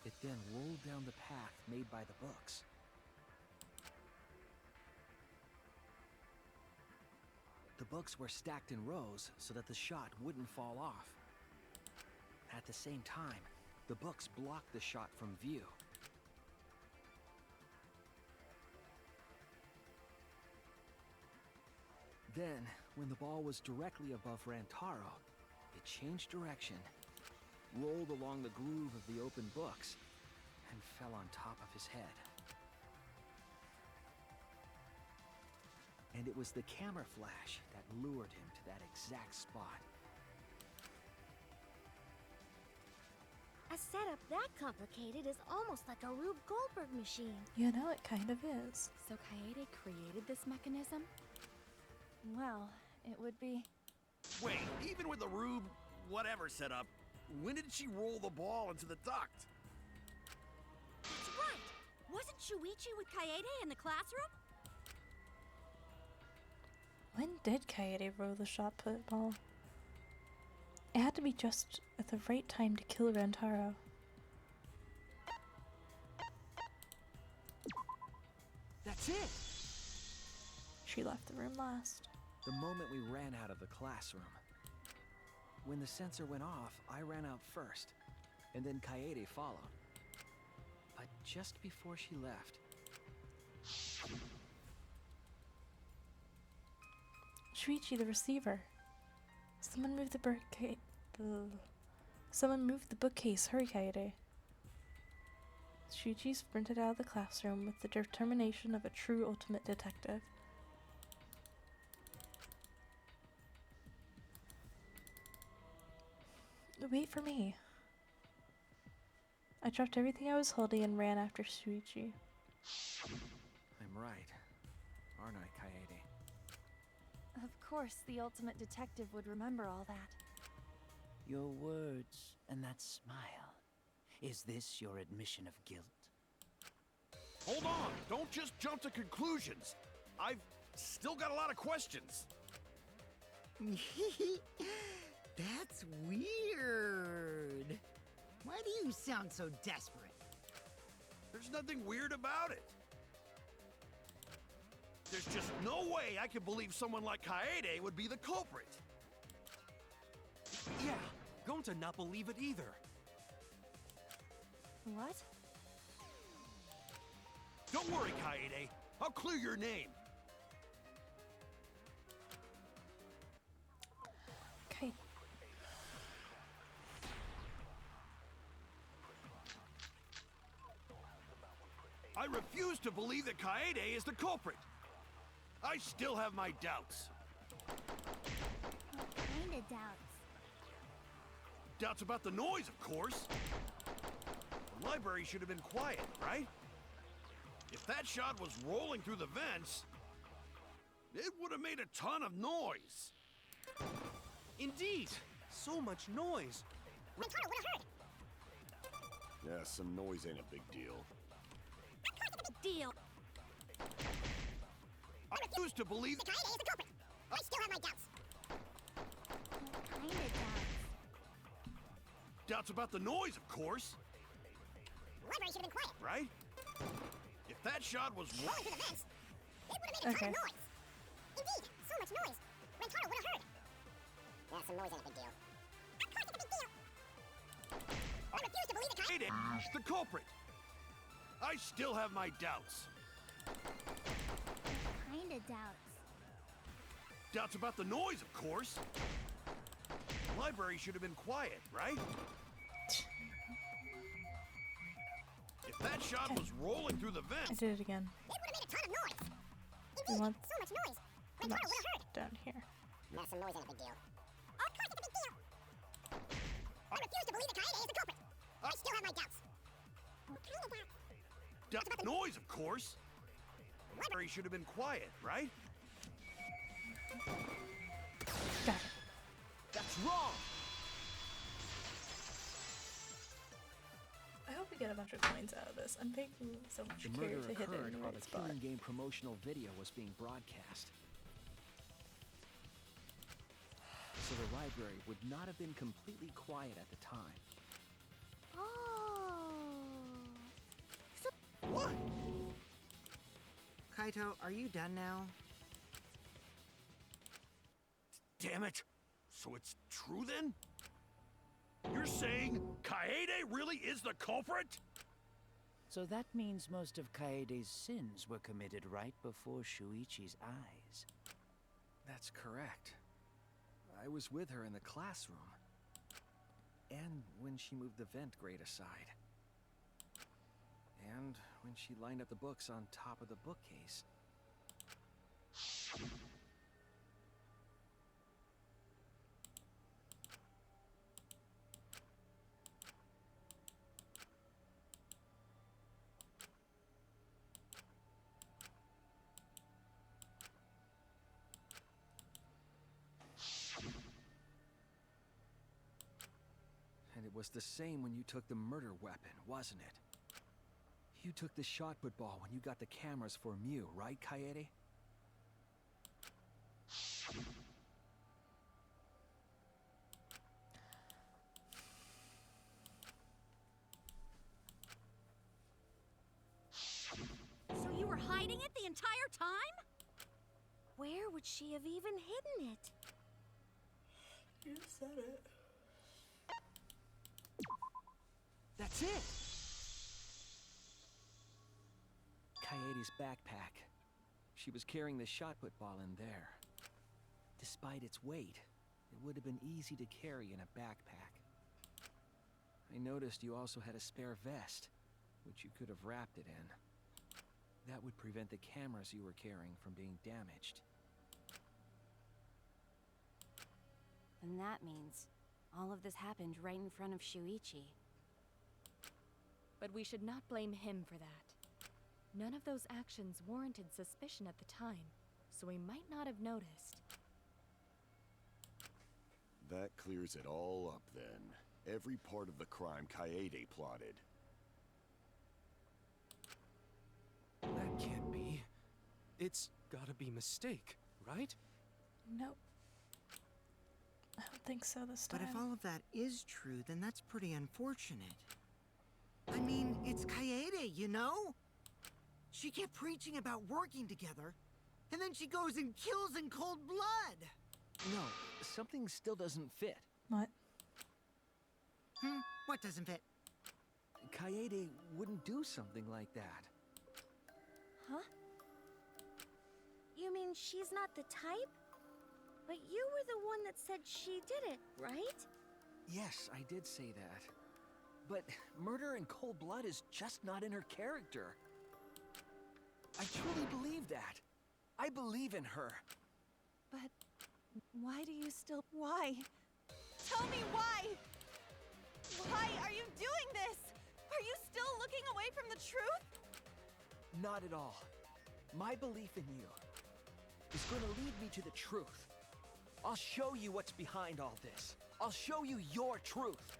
It then rolled down the path made by the books. The books were stacked in rows so that the shot wouldn't fall off. At the same time, the books blocked the shot from view. Then, when the ball was directly above Rantaro, it changed direction, rolled along the groove of the open books, and fell on top of his head. And it was the camera flash that lured him to that exact spot. A setup that complicated is almost like a Rube Goldberg machine. You know, it kind of is. So Kaede created this mechanism? Well, it would be... Wait, even with the Rube whatever setup, when did she roll the ball into the duct? That's right! Wasn't Shuichi with Kaede in the classroom? When did Kaede roll the shot put ball? It had to be just at the right time to kill Rantaro. That's it! She left the room last. The moment we ran out of the classroom. When the sensor went off, I ran out first, and then Kaede followed. But just before she left... Shuichi, the receiver. Someone move the bookcase. Someone move the bookcase. Hurry, Kaede. Shuichi sprinted out of the classroom with the determination of a true ultimate detective. Wait for me. I dropped everything I was holding and ran after Shuichi. I'm right, aren't I, Kaede? Of course, the ultimate detective would remember all that. Your words and that smile. Is this your admission of guilt? Hold on! Don't just jump to conclusions! I've still got a lot of questions. That's weird. Why do you sound so desperate? There's nothing weird about it. There's just no way I can believe someone like Kaede would be the culprit. Yeah, Gonta not believe it either. What? Don't worry, Kaede. I'll clear your name. Okay. I refuse to believe that Kaede is the culprit. I still have my doubts. What kind of doubts? Doubts about the noise, of course. The library should have been quiet, right? If that shot was rolling through the vents, it would have made a ton of noise. Indeed, so much noise. Rantaro would have heard. Yeah, some noise ain't a big deal. Of course it's a big deal. I refuse to believe Kaede is the culprit. I still have my doubts. What kind of doubts? doubts about the noise, of course. The library should have been quiet. Right? If that shot was rolling through the vents, it would have made a ton of noise. Indeed, so much noise. Rantaro would have heard. Yeah, some noise ain't a big deal. Of course it's a big deal. I refuse to believe that Kaede is the culprit. I still have my doubts. Kind of doubts. Doubts about the noise, of course. The library should have been quiet, right? If that shot was rolling through the vents... I did it again. It would have made a ton of noise. We want So much noise. Rantaro would have heard. down here. Yeah, some noise ain't a big deal. Of course it's a big deal. I refuse to believe that Kaede is the culprit. I still have my doubts. What kind of doubts? Doubts about the noise, of course. The library should have been quiet, right? Got it. That's wrong! I hope we get a bunch of coins out of this. I'm paying so much The care murder to hit it occurred in the while right the spot. Killing Game promotional video was being broadcast. So the library would not have been completely quiet at the time. Oh. What? Kaito, are you done now? Damn it! So it's true then? You're saying Kaede really is the culprit? So that means most of Kaede's sins were committed right before Shuichi's eyes. That's correct. I was with her in the classroom. And when she moved the vent grate aside. And when she lined up the books on top of the bookcase. And it was the same when you took the murder weapon, wasn't it? You took the shot put ball when you got the cameras for Mew, right, Kaede? So you were hiding it the entire time? Where would she have even hidden it? You said it. That's it! Kaede's backpack. She was carrying the shot put ball in there. Despite its weight, it would have been easy to carry in a backpack. I noticed you also had a spare vest, which you could have wrapped it in. That would prevent the cameras you were carrying from being damaged. And that means all of this happened right in front of Shuichi. But we should not blame him for that. None of those actions warranted suspicion at the time, so we might not have noticed. That clears it all up then. Every part of the crime Kaede plotted. That can't be. It's gotta be mistake, right? Nope. I don't think so this time. But if all of that is true, then that's pretty unfortunate. I mean, it's Kaede, you know? She kept preaching about working together, and then she goes and kills in cold blood! No, something still doesn't fit. What? What doesn't fit? Kaede wouldn't do something like that. Huh? You mean she's not the type? But you were the one that said she did it, right? Yes, I did say that. But murder in cold blood is just not in her character. I truly believe that. I believe in her. But why do you still... Why? Tell me why! Why are you doing this? Are you still looking away from the truth? Not at all. My belief in you is going to lead me to the truth. I'll show you what's behind all this. I'll show you your truth.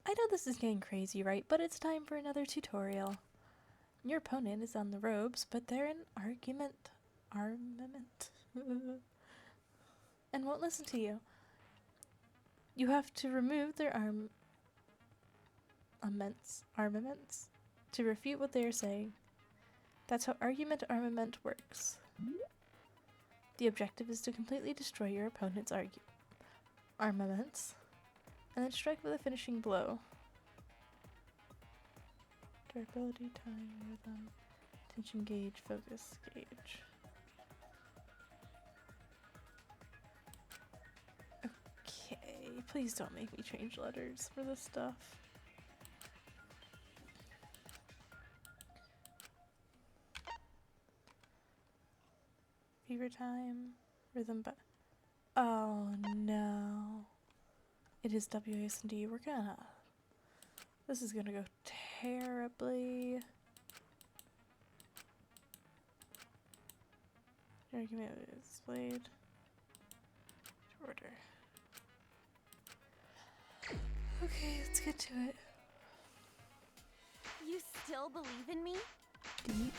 I know this is getting crazy, right? But it's time for another tutorial. Your opponent is on the ropes, but they're in armament, and won't listen to you. You have to remove their armaments to refute what they are saying. That's how armament works. The objective is to completely destroy your opponent's armaments, and then strike with a finishing blow. Durability, time, rhythm, tension gauge, focus gauge. Okay, please don't make me change letters for this stuff. Fever time, rhythm, but oh no. It is WASD. This is gonna go terribly. Argument is displayed. Order. Okay, let's get to it. You still believe in me? D?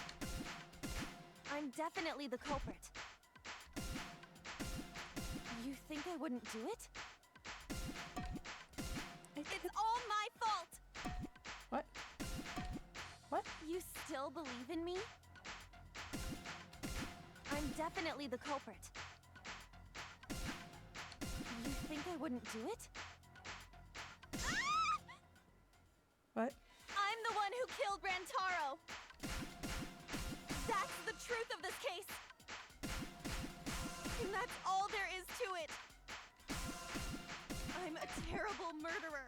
I'm definitely the culprit. You think I wouldn't do it? It's all my fault! What? What? You still believe in me? I'm definitely the culprit. You think I wouldn't do it? What? I'm the one who killed Rantaro! That's the truth of this case! And that's all there is to it! I'm a terrible murderer!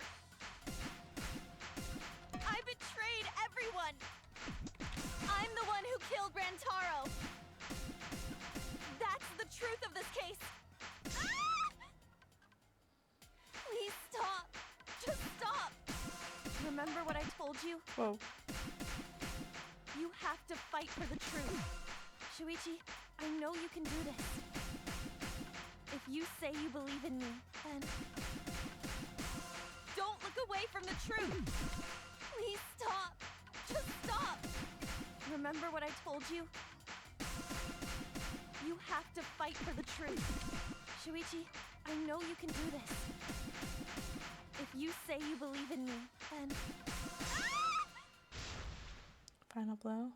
I betrayed everyone! I'm the one who killed Rantaro! That's the truth of this case! Please stop! Just stop! Remember what I told you? Whoa. You have to fight for the truth. Shuichi, I know you can do this. If you say you believe in me, then don't look away from the truth. Please stop. Just stop. Remember what I told you? You have to fight for the truth. Shuichi, I know you can do this. If you say you believe in me, then Final blow.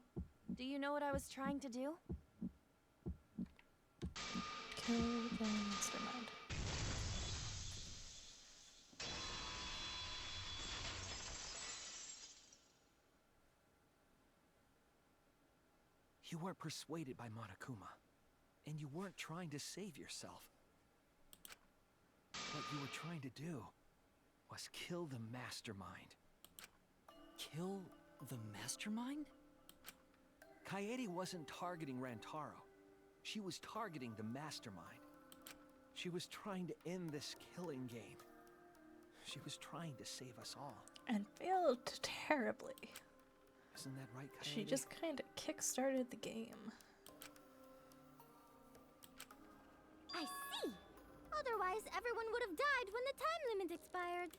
do you know what I was trying to do? Kill the mastermind. You weren't persuaded by Monokuma, and you weren't trying to save yourself. What you were trying to do was kill the mastermind. Kill the mastermind? Kaede wasn't targeting Rantaro. She was targeting the mastermind. She was trying to end this killing game. She was trying to save us all. And failed terribly. Isn't that right, Kaede? She just kind of kick-started the game. I see. Otherwise, everyone would have died when the time limit expired.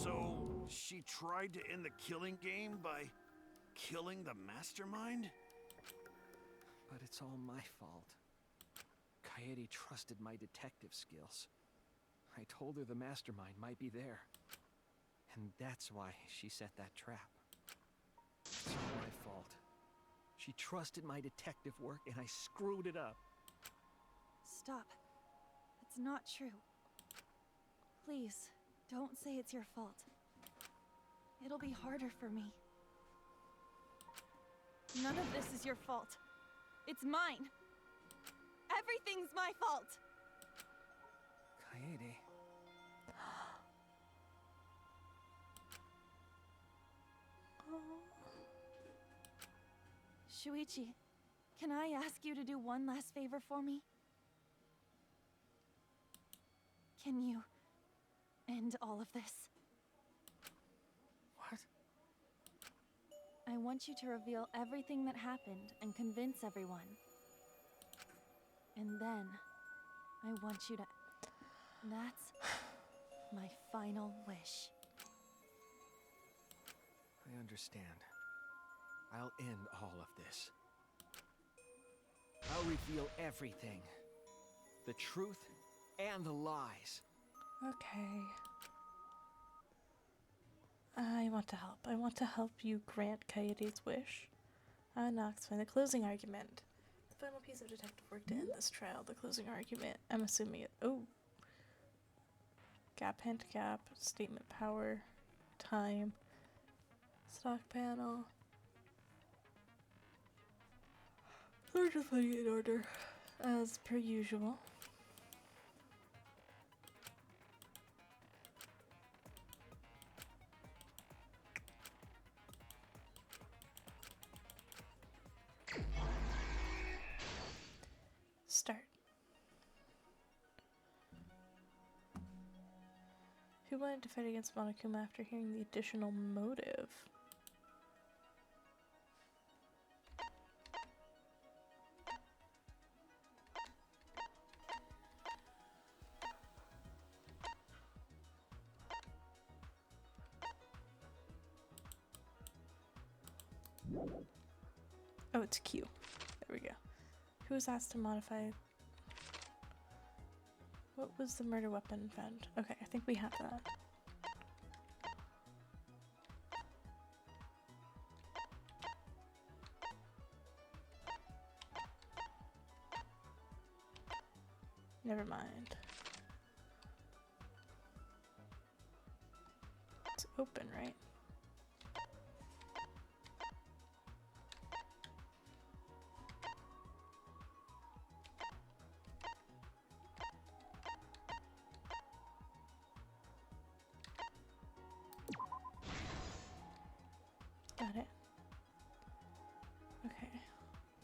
So, she tried to end the killing game by killing the mastermind? But it's all my fault. Kaede trusted my detective skills. I told her the mastermind might be there. And that's why she set that trap. It's all my fault. She trusted my detective work and I screwed it up. Stop. It's not true. Please, don't say it's your fault. It'll be harder for me. None of this is your fault. It's mine. Everything's my fault. Kaede. Shuichi, can I ask you to do one last favor for me? Can you end all of this? What? I want you to reveal everything that happened and convince everyone. And then, I want you to... That's my final wish. I understand. I'll end all of this. I'll reveal everything. The truth and the lies. Okay. I want to help. I want to help you grant Kaede's wish. Now explain the closing argument. The final piece of detective work to end this trial. The closing argument. I'm assuming it. Oh. Gap, hint, gap. Statement power. Time. Stock panel. We're just putting it in order. As per usual. Start. Who wanted to fight against Monokuma after hearing the additional motive? Oh, it's Q. There we go. Who was asked to modify? What was the murder weapon found? Okay, I think we have that. Never mind. It's open, right? Got it. Okay.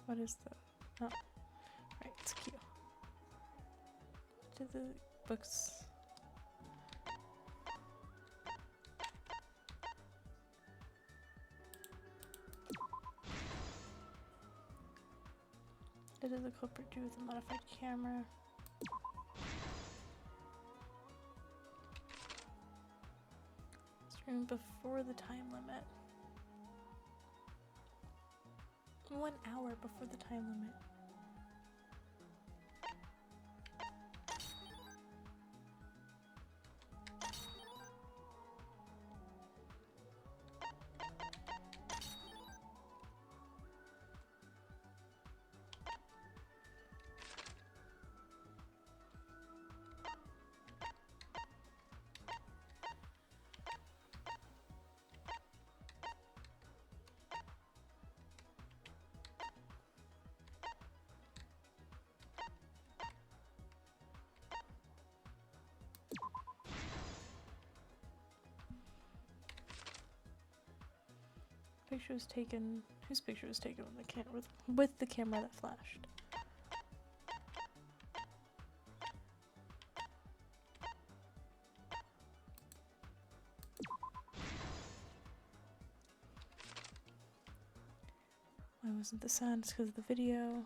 What is the... Oh. Right, it's Q. To the books... What did the culprit do with the modified camera? Stream before the time limit. 1 hour before the time limit. Picture was taken. Whose picture was taken when the with the camera that flashed? Why wasn't the sound? It's because of the video.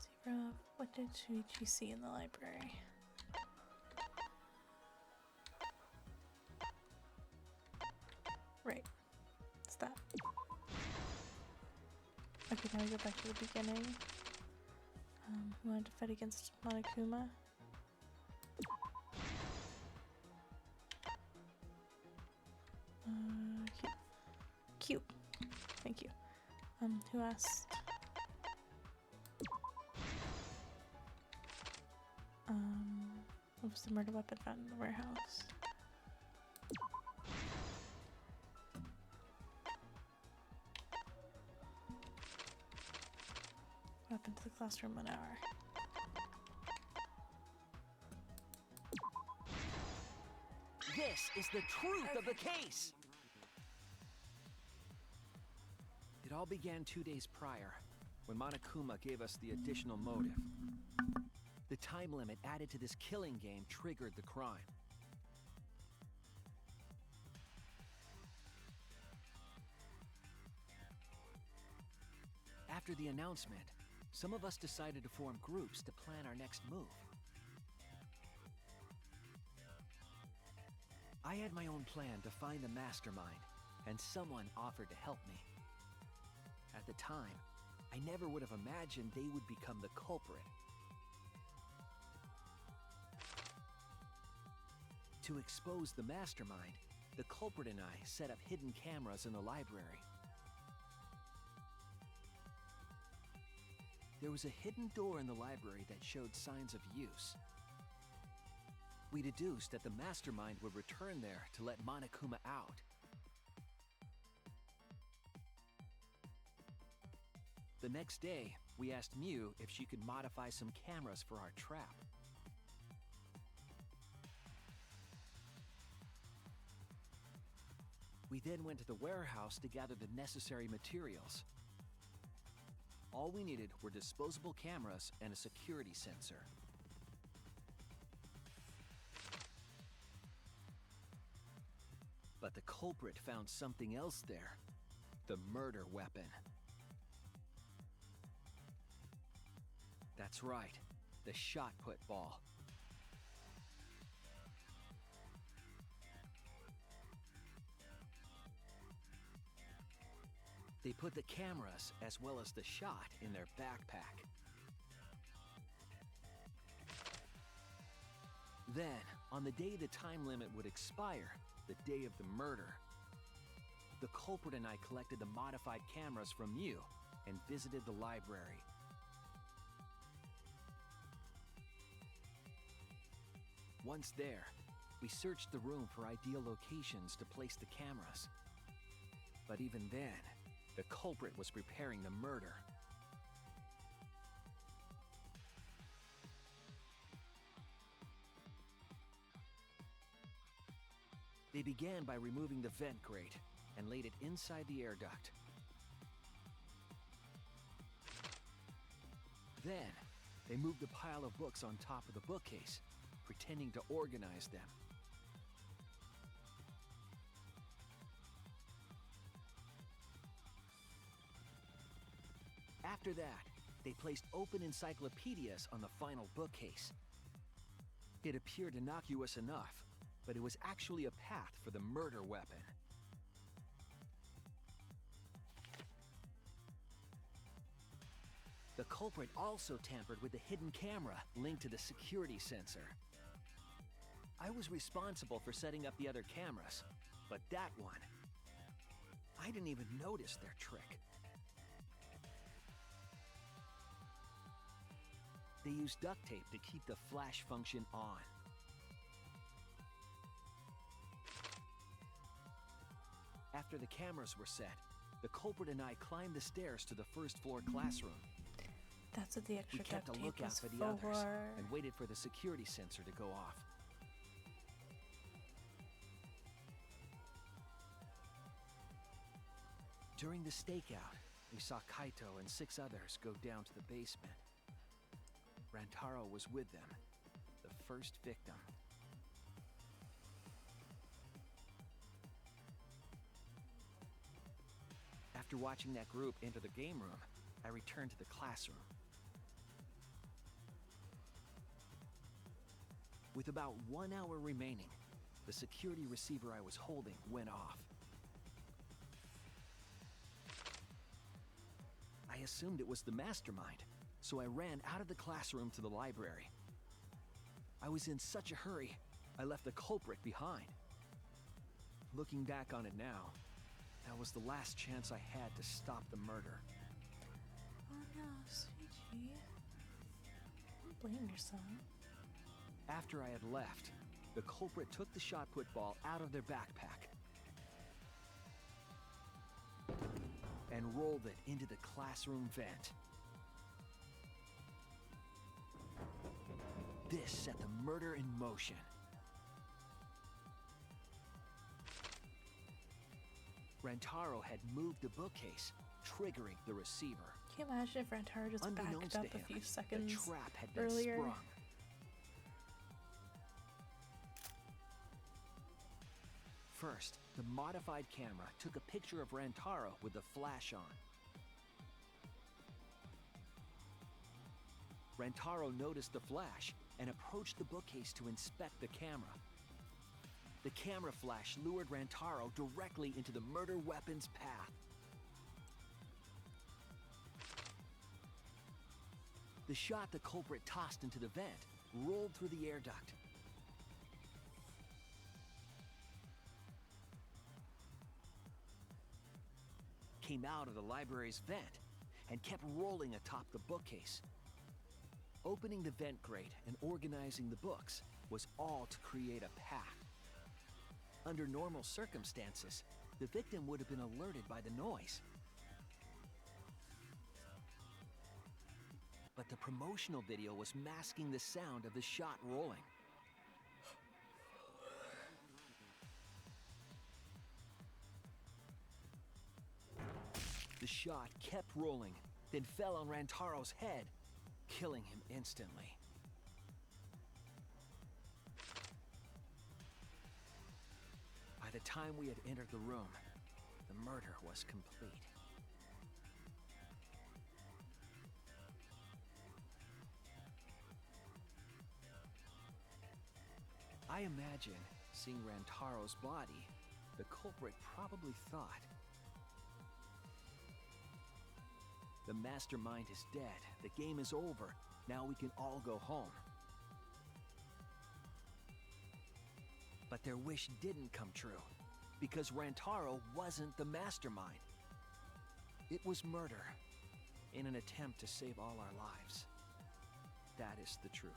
Zebra, what did Shuichi see in the library? Right. It's that. Okay, now we go back to the beginning. Who wanted to fight against Monokuma? Q. Thank you. Who asked? What was the murder weapon found in the warehouse? Weapon to the classroom 1 hour. This is the truth of the case! It all began 2 days prior, when Monokuma gave us the additional motive. The time limit added to this killing game triggered the crime. After the announcement, some of us decided to form groups to plan our next move. I had my own plan to find the mastermind, and someone offered to help me. At the time, I never would have imagined they would become the culprit. To expose the mastermind, the culprit and I set up hidden cameras in the library. There was a hidden door in the library that showed signs of use. We deduced that the mastermind would return there to let Monokuma out. The next day, we asked Mew if she could modify some cameras for our trap. We then went to the warehouse to gather the necessary materials. All we needed were disposable cameras and a security sensor. But the culprit found something else there. The murder weapon. That's right, the shot put ball. They put the cameras as well as the shot in their backpack. Then, on the day the time limit would expire, the day of the murder, the culprit and I collected the modified cameras from you and visited the library. Once there, we searched the room for ideal locations to place the cameras. But even then, the culprit was preparing the murder. They began by removing the vent grate and laid it inside the air duct. Then, they moved a pile of books on top of the bookcase, pretending to organize them. After that, they placed open encyclopedias on the final bookcase. It appeared innocuous enough, but it was actually a path for the murder weapon. The culprit also tampered with the hidden camera linked to the security sensor. I was responsible for setting up the other cameras, but that one, I didn't even notice their trick. They used duct tape to keep the flash function on. After the cameras were set, the culprit and I climbed the stairs to the first floor classroom. That's what the extra We kept a duct tape lookout was for the for. others and waited for the security sensor to go off. During the stakeout, we saw Kaito and 6 others go down to the basement. Rantaro was with them, the first victim. After watching that group enter the game room, I returned to the classroom. With about 1 hour remaining, the security receiver I was holding went off. I assumed it was the mastermind, so I ran out of the classroom to the library. I was in such a hurry, I left the culprit behind. Looking back on it now, that was the last chance I had to stop the murder. Oh no, Suichi. Don't blame your son. After I had left, the culprit took the shot put ball out of their backpack and rolled it into the classroom vent. This set the murder in motion. Rantaro had moved the bookcase, triggering the receiver. Can you imagine if Rantaro just Unbeknownst backed up to a him, few seconds the trap had been earlier? sprung. First, the modified camera took a picture of Rantaro with the flash on. Rantaro noticed the flash and approached the bookcase to inspect the camera. The camera flash lured Rantaro directly into the murder weapon's path. The shot the culprit tossed into the vent rolled through the air duct. Came out of the library's vent and kept rolling atop the bookcase. Opening the vent grate and organizing the books was all to create a path. Under normal circumstances, the victim would have been alerted by the noise. But the promotional video was masking the sound of the shot rolling. The shot kept rolling, then fell on Rantaro's head, killing him instantly. By the time we had entered the room, the murder was complete. I imagine, seeing Rantaro's body, the culprit probably thought, The mastermind is dead. The game is over. Now we can all go home. But their wish didn't come true, because Rantaro wasn't the mastermind. It was murder, in an attempt to save all our lives. That is the truth.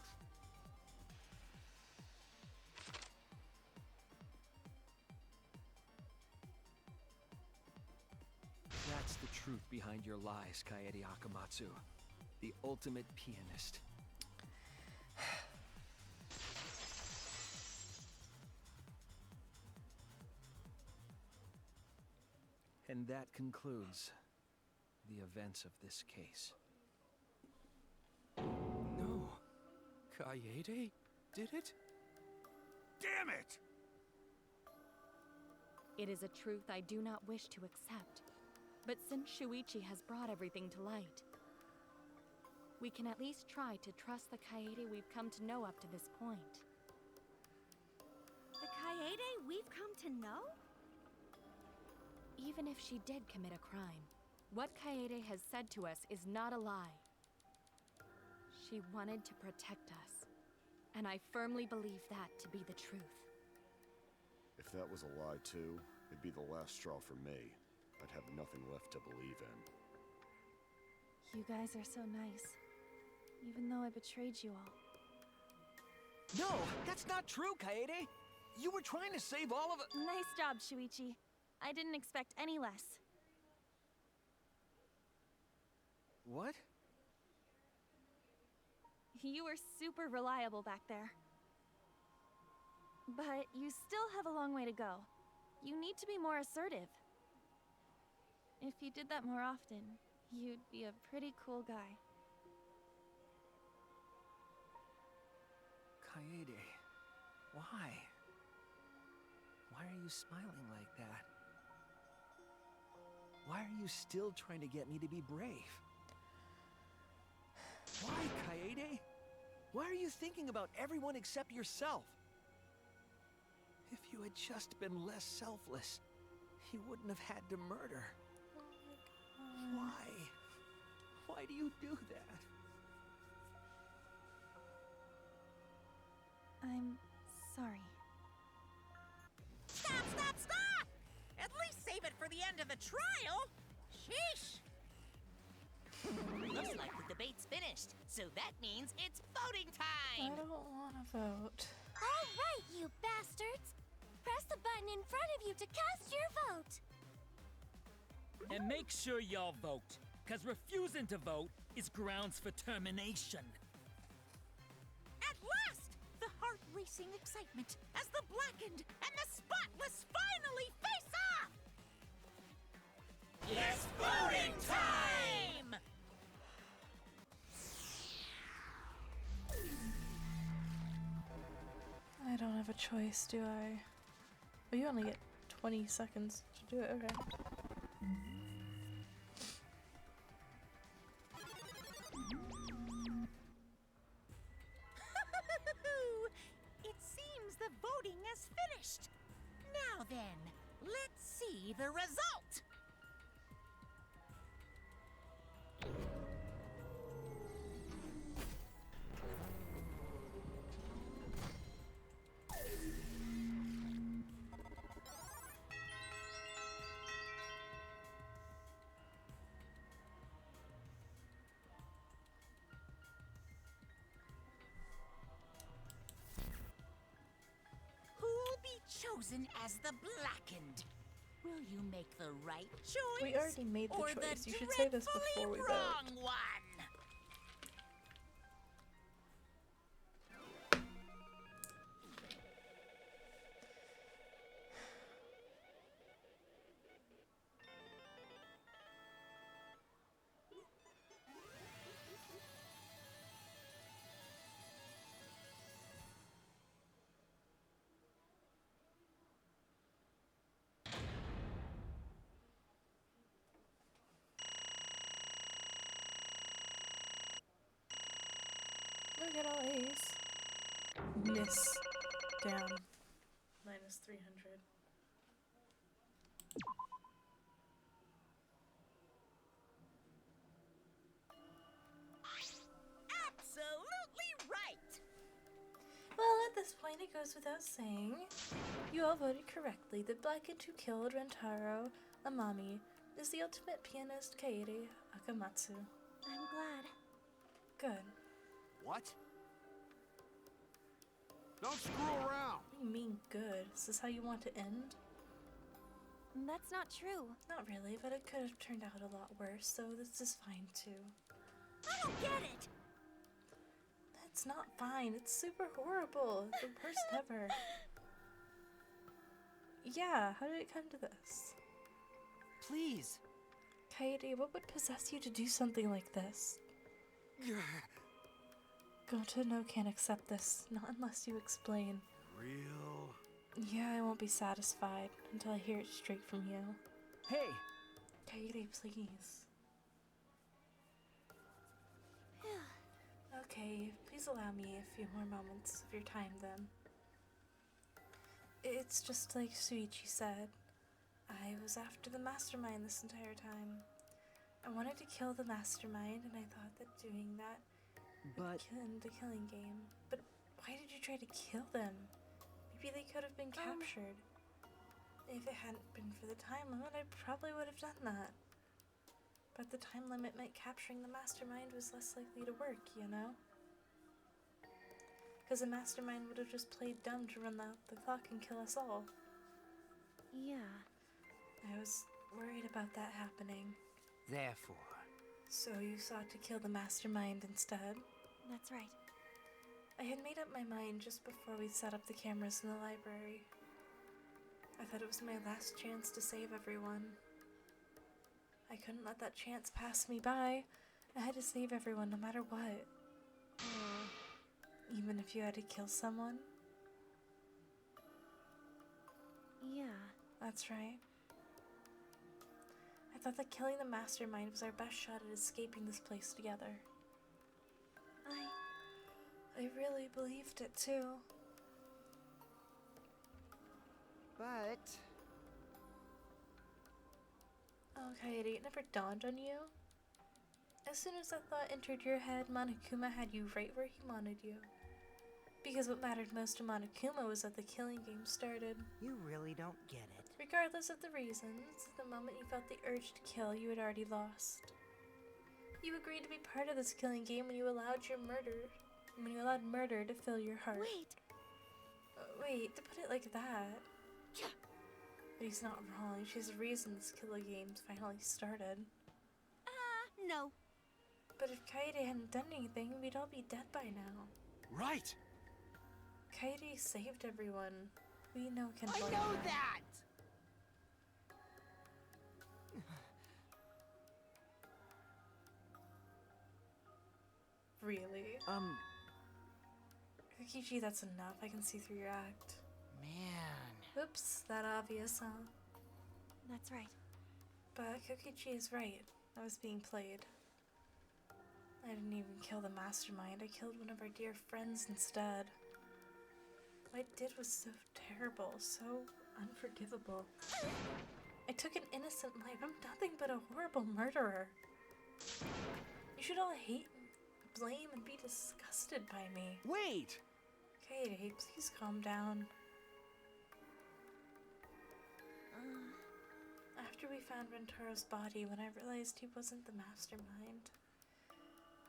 That's the truth behind your lies, Kaede Akamatsu. The ultimate pianist. And that concludes the events of this case. No. Kaede did it? Damn it! It is a truth I do not wish to accept. But since Shuichi has brought everything to light, we can at least try to trust the Kaede we've come to know up to this point. The Kaede we've come to know? Even if she did commit a crime, what Kaede has said to us is not a lie. She wanted to protect us, and I firmly believe that to be the truth. If that was a lie too, it'd be the last straw for me. I'd have nothing left to believe in. You guys are so nice, even though I betrayed you all. No, that's not true, Kaede! You were trying to save all of it. Nice job, Shuichi. I didn't expect any less. What? You were super reliable back there. But you still have a long way to go. You need to be more assertive. If you did that more often, you'd be a pretty cool guy. Kaede, why? Why are you smiling like that? Why are you still trying to get me to be brave? Why, Kaede? Why are you thinking about everyone except yourself? If you had just been less selfless, you wouldn't have had to murder. Why? Why do you do that? I'm sorry. Stop, stop, stop! At least save it for the end of the trial! Sheesh! Looks like the debate's finished, so that means it's voting I time! don't want to vote. All right, you bastards! Press the button in front of you to cast your vote! And make sure y'all vote, because refusing to vote is grounds for termination. At last! The heart-racing excitement as the Blackened and the Spotless finally face off! It's voting time! I don't have a choice, do I? Oh, you only get 20 seconds to do it, okay. It seems the voting is finished. Now then, let's see the result. Who'll be chosen as the Blackened? Will you make the right choice? We already made the or choice. The You should say this dreadfully before we vote. wrong one. Look at all A's. Miss. Down. Minus 300. this point, it goes without saying. You all voted correctly. The Blackhead who killed Rentaro Amami is the ultimate pianist Kaede Akamatsu. I'm glad. Good. What? Don't screw around! What do you mean, good? Is this how you want to end? That's not true. Not really, but it could have turned out a lot worse, so this is fine too. I don't get it! It's not fine. It's super horrible. The worst ever. Yeah, how did it come to this? Please. Kaede, what would possess you to do something like this? Goto no can't accept this, not unless you explain. Real? Yeah, I won't be satisfied until I hear it straight from you. Hey! Kaede, please. Okay, please allow me a few more moments of your time then. It's just like Shuichi said. I was after the mastermind this entire time. I wanted to kill the mastermind, and I thought that doing that would end the killing game. But why did you try to kill them? Maybe they could have been captured. If it hadn't been for the time limit, I probably would have done that. But the time limit meant capturing the mastermind was less likely to work, you know? Because the mastermind would have just played dumb to run out the clock and kill us all. Yeah. I was worried about that happening. Therefore. So you sought to kill the mastermind instead? That's right. I had made up my mind just before we set up the cameras in the library. I thought it was my last chance to save everyone. I couldn't let that chance pass me by. I had to save everyone no matter what. Even if you had to kill someone? Yeah. That's right. I thought that killing the mastermind was our best shot at escaping this place together. I really believed it too. But... Oh, Kaede, it never dawned on you? As soon as that thought entered your head, Monokuma had you right where he wanted you. Because what mattered most to Monokuma was that the killing game started. You really don't get it. Regardless of the reasons, the moment you felt the urge to kill, you had already lost. You agreed to be part of this killing game when you allowed murder to fill your heart. Wait, to put it like that. But he's not wrong. She's the reason this killing game's finally started. No. But if Kaede hadn't done anything, we'd all be dead by now. Right! Kaede saved everyone. We know can I know that! Really? Kokichi, that's enough. I can see through your act. Man. Oops, that obvious, huh? That's right. But Kokichi is right. I was being played. I didn't even kill the mastermind. I killed one of our dear friends instead. What I did was so terrible, so unforgivable. I took an innocent life. I'm nothing but a horrible murderer. You should all hate, blame, and be disgusted by me. Wait! Kaede, please calm down. After we found Rentaro's body, when I realized he wasn't the mastermind,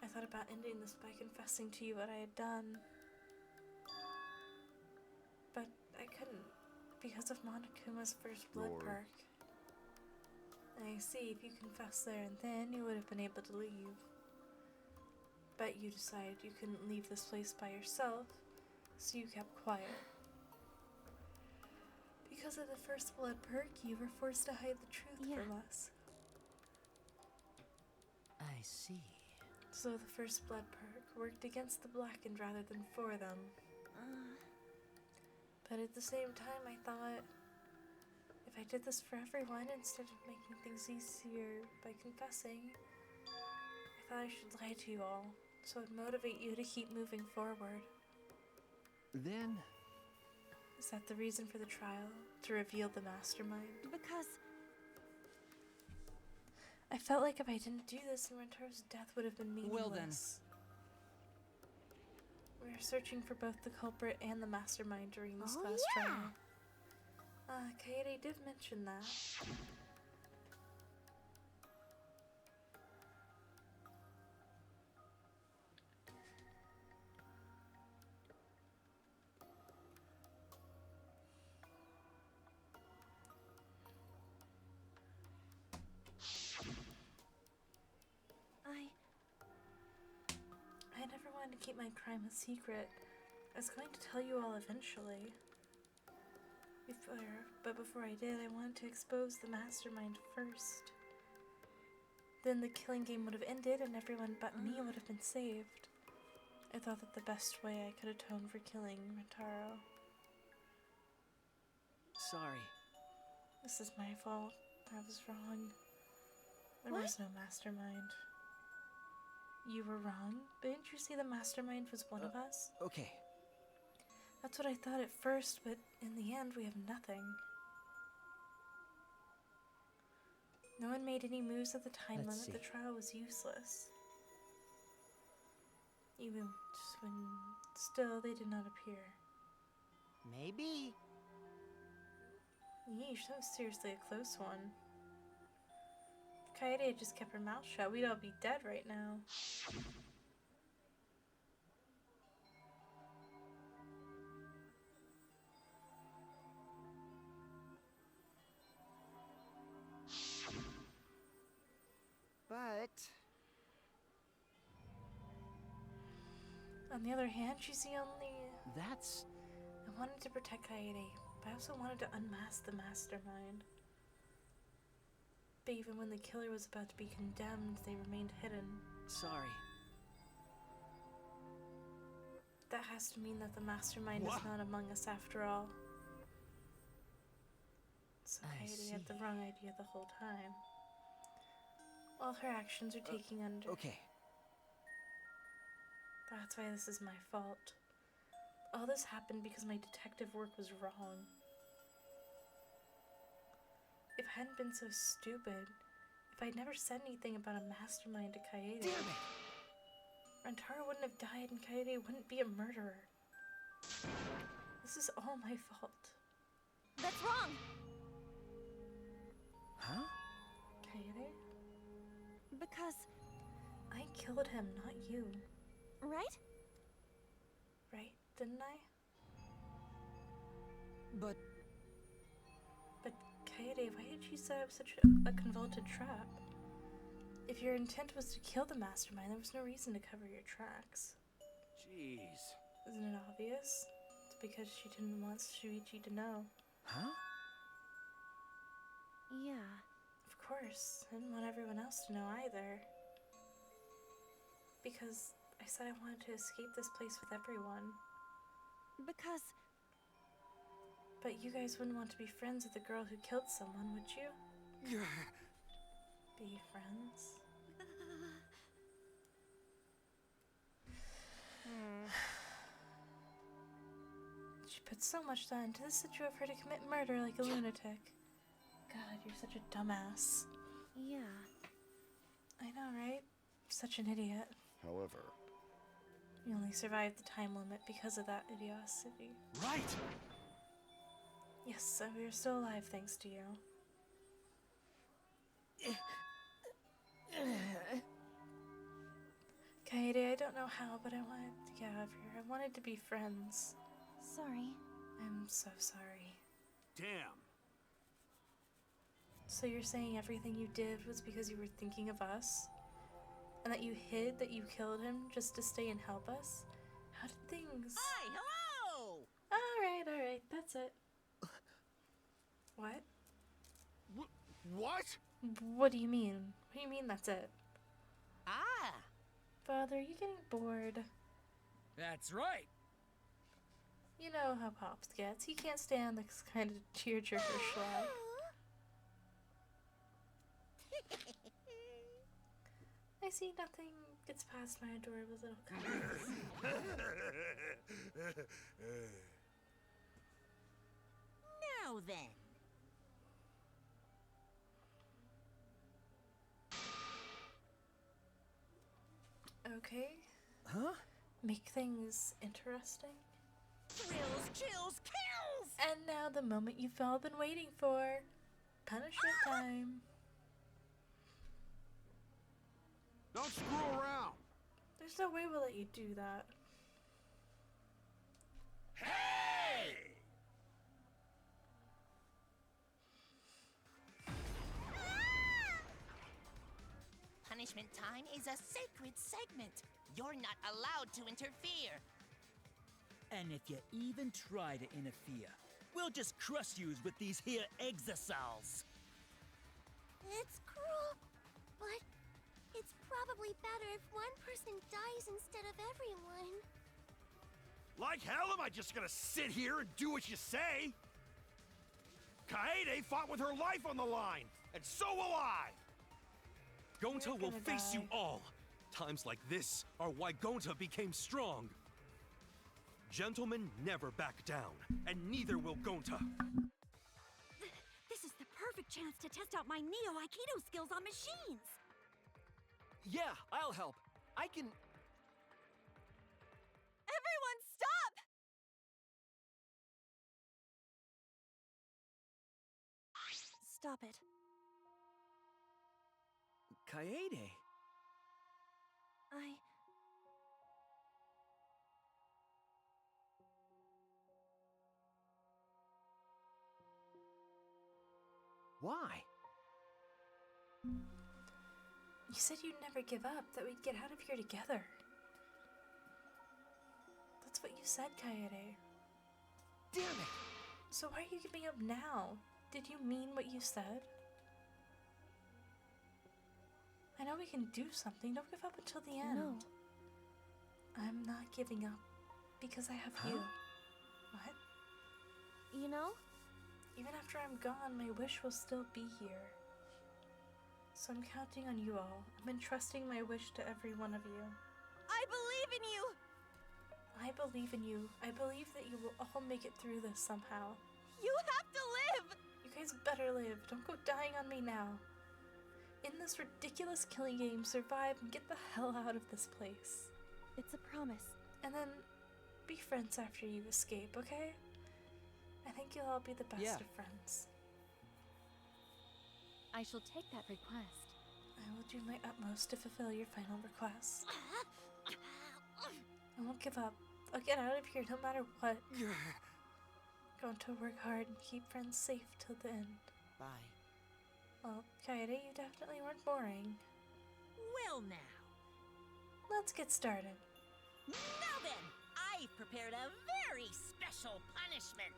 I thought about ending this by confessing to you what I had done. But I couldn't, because of Monokuma's first blood perk. I see, if you confessed there and then, you would have been able to leave. But you decided you couldn't leave this place by yourself, so you kept quiet. Because of the first blood perk, you were forced to hide the truth from us. I see. So the first blood perk worked against the Blackened rather than for them. But at the same time, I thought, if I did this for everyone instead of making things easier by confessing, I thought I should lie to you all, so it'd motivate you to keep moving forward. Then... Is that the reason for the trial? To reveal the mastermind? Because... I felt like if I didn't do this, Rentaro's death would have been meaningless. Well then. We are searching for both the culprit and the mastermind during this class trial. Kaede did mention that. I never wanted to keep my crime a secret. I was going to tell you all eventually. But before I did, I wanted to expose the mastermind first. Then the killing game would have ended and everyone but me would have been saved. I thought that the best way I could atone for killing Rentaro. Sorry. This is my fault. I was wrong. There was no mastermind. You were wrong? Didn't you see the mastermind was one of us? Okay. That's what I thought at first, but in the end we have nothing. No one made any moves at the time limit. The trial was useless. Even when still they did not appear. Maybe. Yeesh, that was seriously a close one. If Kaede had just kept her mouth shut, we'd all be dead right now. But on the other hand, she's the only... That's... I wanted to protect Kaede, but I also wanted to unmask the mastermind. But even when the killer was about to be condemned, they remained hidden. Sorry. That has to mean that the mastermind is not among us after all. So Kaede had the wrong idea the whole time. All her actions are taking under... Okay. That's why this is my fault. All this happened because my detective work was wrong. If I hadn't been so stupid, if I'd never said anything about a mastermind to Kaede, damn it! Rentaro wouldn't have died and Kaede wouldn't be a murderer. This is all my fault. That's wrong! Huh? Kaede? Because... I killed him, not you. Right? Right, didn't I? But Kaede, why did you set up such a convoluted trap? If your intent was to kill the mastermind, there was no reason to cover your tracks. Jeez. Isn't it obvious? It's because she didn't want Shuichi to know. Huh? Yeah. Of course. I didn't want everyone else to know either. Because I said I wanted to escape this place with everyone. Because... But you guys wouldn't want to be friends with the girl who killed someone, would you? Be friends? She put so much thought into this that you have her to commit murder like a lunatic. God, you're such a dumbass. Yeah. I know, right? Such an idiot. However, You only survived the time limit because of that idiocy. Right! Yes, so we are still alive thanks to you. Kaede, I don't know how, but I wanted to get out of here. I wanted to be friends. Sorry. I'm so sorry. Damn. So you're saying everything you did was because you were thinking of us? And that you hid that you killed him just to stay and help us? How did things... Hi, hello! Alright, that's it. What? What? What do you mean? What do you mean that's it? Ah! Father, are you getting bored? That's right. You know how Pops gets. He can't stand this kind of tearjerker schlag. I see nothing gets past my adorable little comments. Now then. Okay. Huh? make things interesting. Thrills, chills, kills! And now the moment you've all been waiting for. Punishment time. Don't screw around. There's no way we'll let you do that. Hey! Punishment time is a sacred segment. You're not allowed to interfere. And if you even try to interfere, we'll just crush yous with these here exosols. It's cruel, but it's probably better if one person dies instead of everyone. Like hell am I just gonna sit here and do what you say? Kaede fought with her life on the line, and so will I! Gonta will gonna face you die. all. Times like this are why Gonta became strong. Gentlemen never back down, and neither will Gonta. This is the perfect chance to test out my Neo Aikido skills on machines. Yeah, I'll help. I can... Everyone, stop! Stop it. Kaede. Why? You said you'd never give up, that we'd get out of here together. That's what you said, Kaede. Damn it! So why are you giving up now? Did you mean what you said? I know we can do something. Don't give up until the end. No. I'm not giving up because I have you. What? You know? Even after I'm gone, my wish will still be here. So I'm counting on you all. I'm entrusting my wish to every one of you. I believe in you! I believe in you. I believe that you will all make it through this somehow. You have to live! You guys better live. Don't go dying on me now. In this ridiculous killing game, survive and get the hell out of this place. It's a promise. And then be friends after you escape, okay? I think you'll all be the best Yeah. of friends. I shall take that request. I will do my utmost to fulfill your final request. I won't give up. I'll get out of here no matter what. Going to work hard and keep friends safe till the end. Bye. Well, Kaede, you definitely weren't boring. Well now. Let's get started. Now then, I've prepared a very special punishment.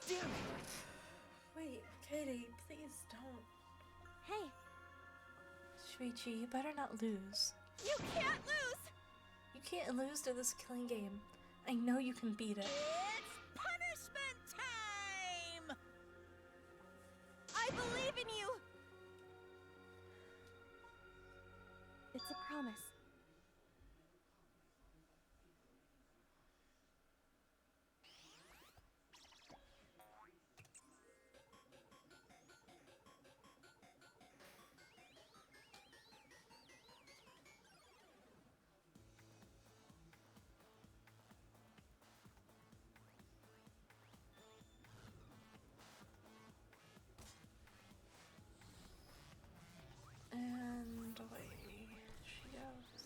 Damn it! Wait, Kaede, please don't. Hey, Shuichi, you better not lose. you can't lose! You can't lose to this killing game. I know you can beat it. It's punishment time! I believe in you! It's a promise. And away she goes.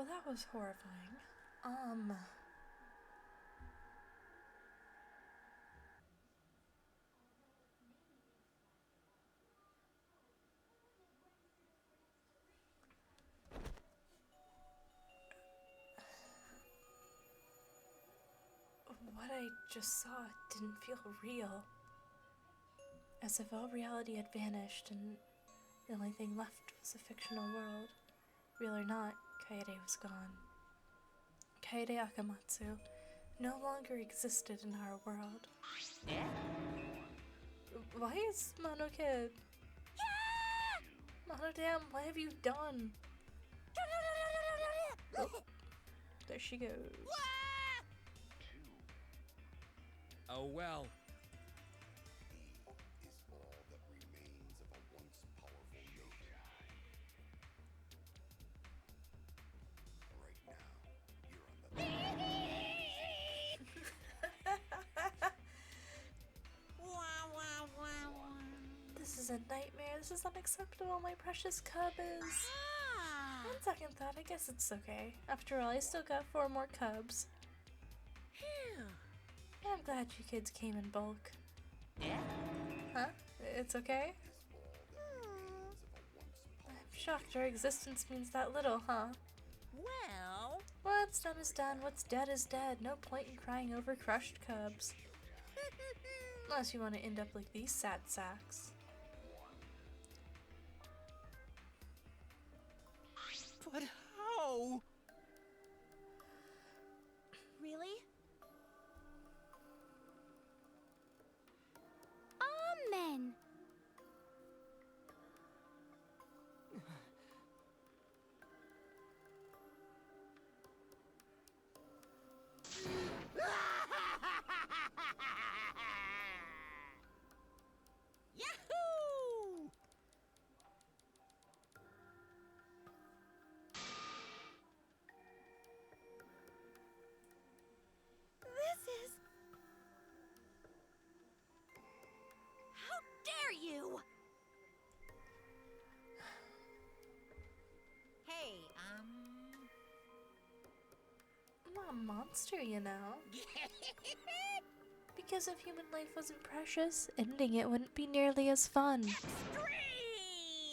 Well, that was horrifying. What I just saw didn't feel real. As if all reality had vanished and the only thing left was a fictional world. Real or not, Kaede was gone. Kaede Akamatsu no longer existed in our world. Why is Mono Kid? Mono damn, what have you done? Oh, there she goes. Oh well. Is all that remains of a once powerful nation. Right now, you're on the This is a nightmare. This is unacceptable, my precious cub is. On second thought, I guess it's okay. After all, I still got 4 more cubs. I'm glad you kids came in bulk. Huh? It's okay? I'm shocked our existence means that little, huh? Well... What's done is done. What's dead is dead. No point in crying over crushed cubs. Unless you want to end up like these sad sacks. But how? Really? Amen. Yahoo! This is... How dare you! Hey, I'm a monster, you know. Because if human life wasn't precious, ending it wouldn't be nearly as fun.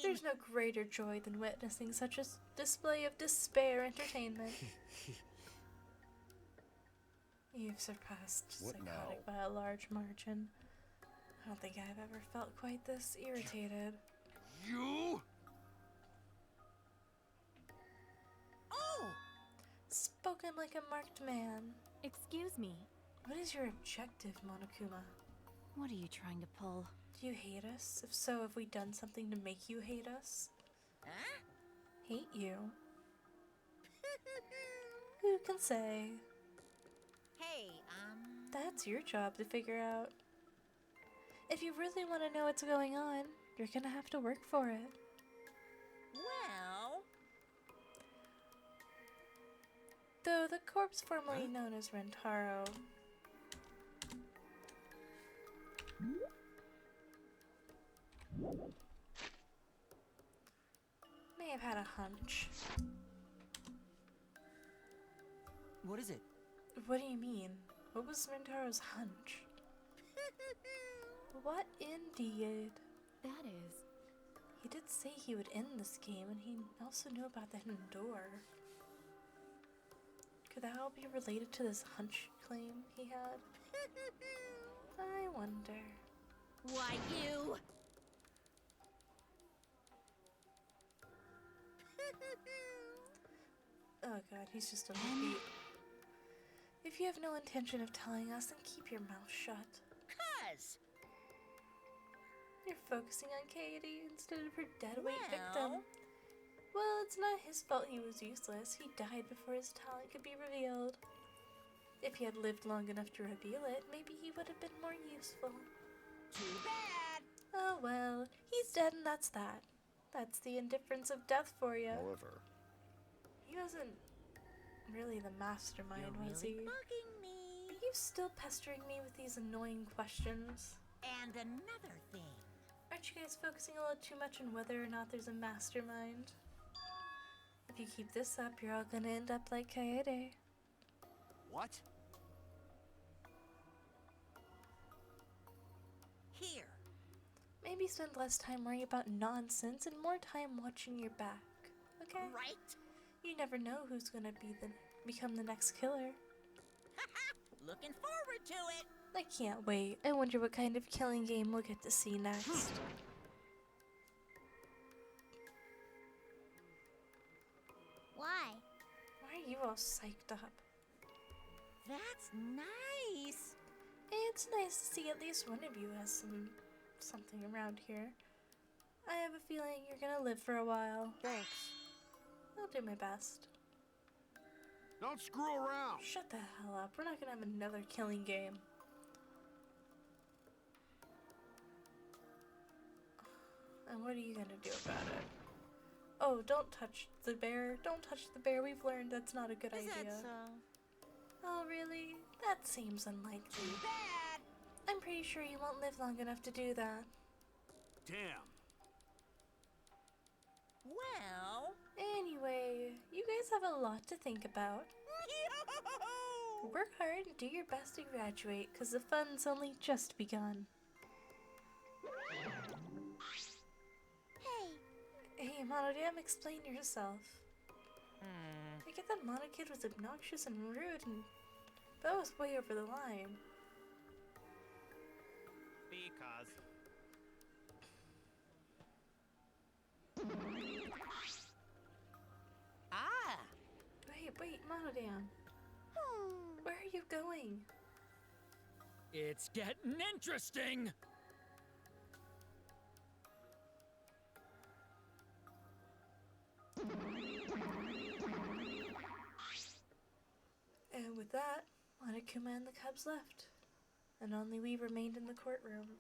There's no greater joy than witnessing such a display of despair entertainment. You've surpassed What psychotic now? by a large margin. I don't think I've ever felt quite this irritated. You? Oh! Spoken like a marked man. Excuse me. What is your objective, Monokuma? What are you trying to pull? Do you hate us? If so, have we done something to make you hate us? Huh? Hate you? Who can say? Hey, That's your job to figure out. If you really want to know what's going on, you're gonna have to work for it. Well... Though the corpse formerly known as Rentaro may have had a hunch. What is it? What do you mean? What was Rentaro's hunch? What indeed? That is... He did say he would end this game, and he also knew about the hidden door. Could that all be related to this hunch claim he had? I wonder. Why, you... Oh god, he's just on the beat. If you have no intention of telling us, then keep your mouth shut. Cuz! You're focusing on Katie instead of her deadweight Well... victim. Well, it's not his fault he was useless. He died before his talent could be revealed. If he had lived long enough to reveal it, maybe he would have been more useful. Too bad! Oh well, he's dead and that's that. That's the indifference of death for you. However, He wasn't really the mastermind, You're was really he? bugging me. Are you still pestering me with these annoying questions? And another thing. Aren't you guys focusing a little too much on whether or not there's a mastermind? If you keep this up, you're all gonna end up like Kaede. What? Here. Maybe spend less time worrying about nonsense and more time watching your back. Okay? Right? You never know who's gonna become the next killer. Looking forward to it. I can't wait. I wonder what kind of killing game we'll get to see next. Why? Why are you all psyched up? That's nice. It's nice to see at least one of you has something around here. I have a feeling you're gonna live for a while. Thanks. I'll do my best. Don't screw around. Shut the hell up. We're not gonna have another killing game. And what are you gonna do about it? Oh, don't touch the bear. Don't touch the bear. We've learned that's not a good idea. Is that so? Oh, really? That seems unlikely. Too bad. I'm pretty sure you won't live long enough to do that. Damn. Well. Anyway, you guys have a lot to think about. Work hard and do your best to graduate, because the fun's only just begun. Hey, Monodam, explain yourself. I get that Monokid was obnoxious and rude, but that was way over the line. Because. Ah. Wait, Monodam. Where are you going? It's getting interesting! And with that, Monokuma and the cubs left, and only we remained in the courtroom.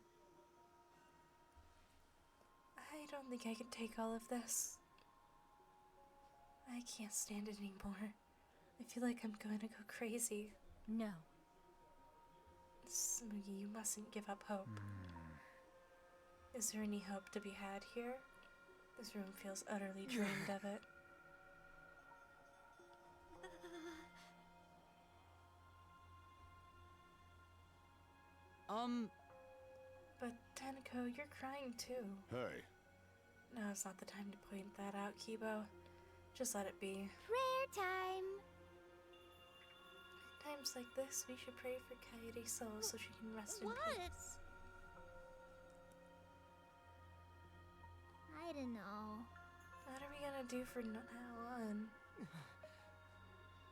I don't think I can take all of this. I can't stand it anymore. I feel like I'm going to go crazy. No. Smoogie, you mustn't give up hope. Is there any hope to be had here? This room feels utterly drained of it. But Tenko, you're crying too. Hey. Now's not the time to point that out, Kibo. Just let it be. Prayer time. Times like this, we should pray for Kaede's soul so she can rest in What? peace. I don't know. What are we gonna do from now on?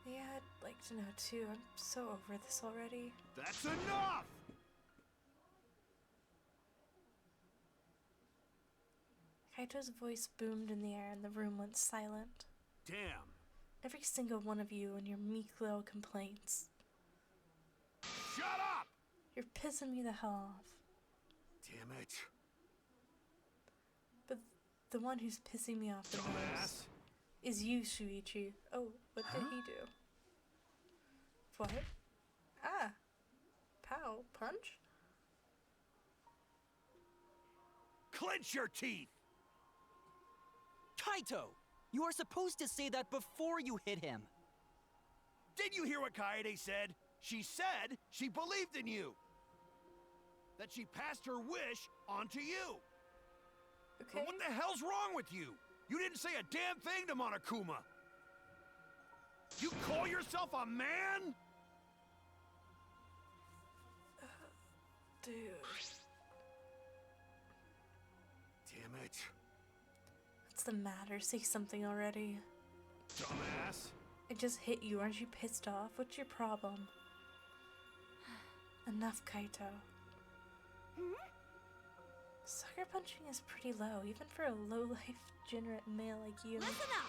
Yeah, I'd like to know too. I'm so over this already. That's enough! Kaito's voice boomed in the air and the room went silent. Damn. Every single one of you and your meek little complaints. Shut up! You're pissing me the hell off. Damn it. But the one who's pissing me off the most is you, Shuichi. Oh, what did he do? What? Ah. Pow. Punch? Clench your teeth! Kaito! You are supposed to say that before you hit him. Did you hear what Kaede said? She said she believed in you. That she passed her wish on to you. Okay. But what the hell's wrong with you? You didn't say a damn thing to Monokuma. You call yourself a man? Dude. Damn it. What's the matter? Say something already. Dumbass. It just hit you. Aren't you pissed off? What's your problem? Enough, Kaito. Sucker punching is pretty low, even for a low-life, degenerate male like you. Listen up!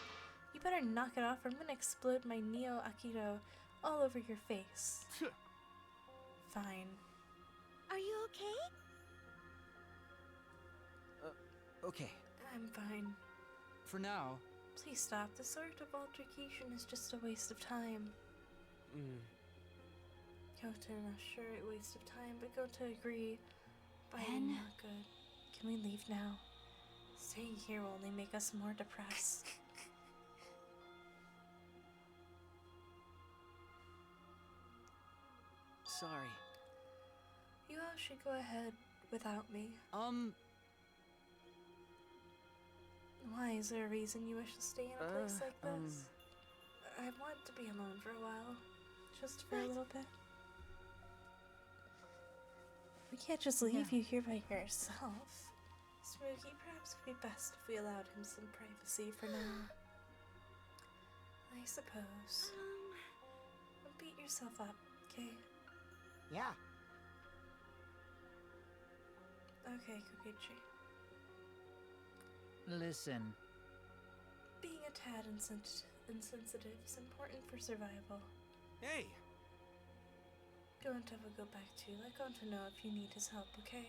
You better knock it off or I'm gonna explode my Neo Aikido all over your face. Fine. Are you okay? Okay. I'm fine. For now. Please stop. This sort of altercation is just a waste of time. Goto, not sure a waste of time, but Goto agree. Fighting not good. Can we leave now? Staying here will only make us more depressed. sorry. You all should go ahead without me. Why? Is there a reason you wish to stay in a place like this? I want to be alone for a while. Just for a little bit. We can't just leave you here by yourself. Smokey, perhaps it would be best if we allowed him some privacy for now. I suppose. Don't beat yourself up, okay? Yeah. Okay, Kokichi. Listen. Being a tad insensitive is important for survival. Hey! Gonta will go back too. Let Gonta know if you need his help, okay?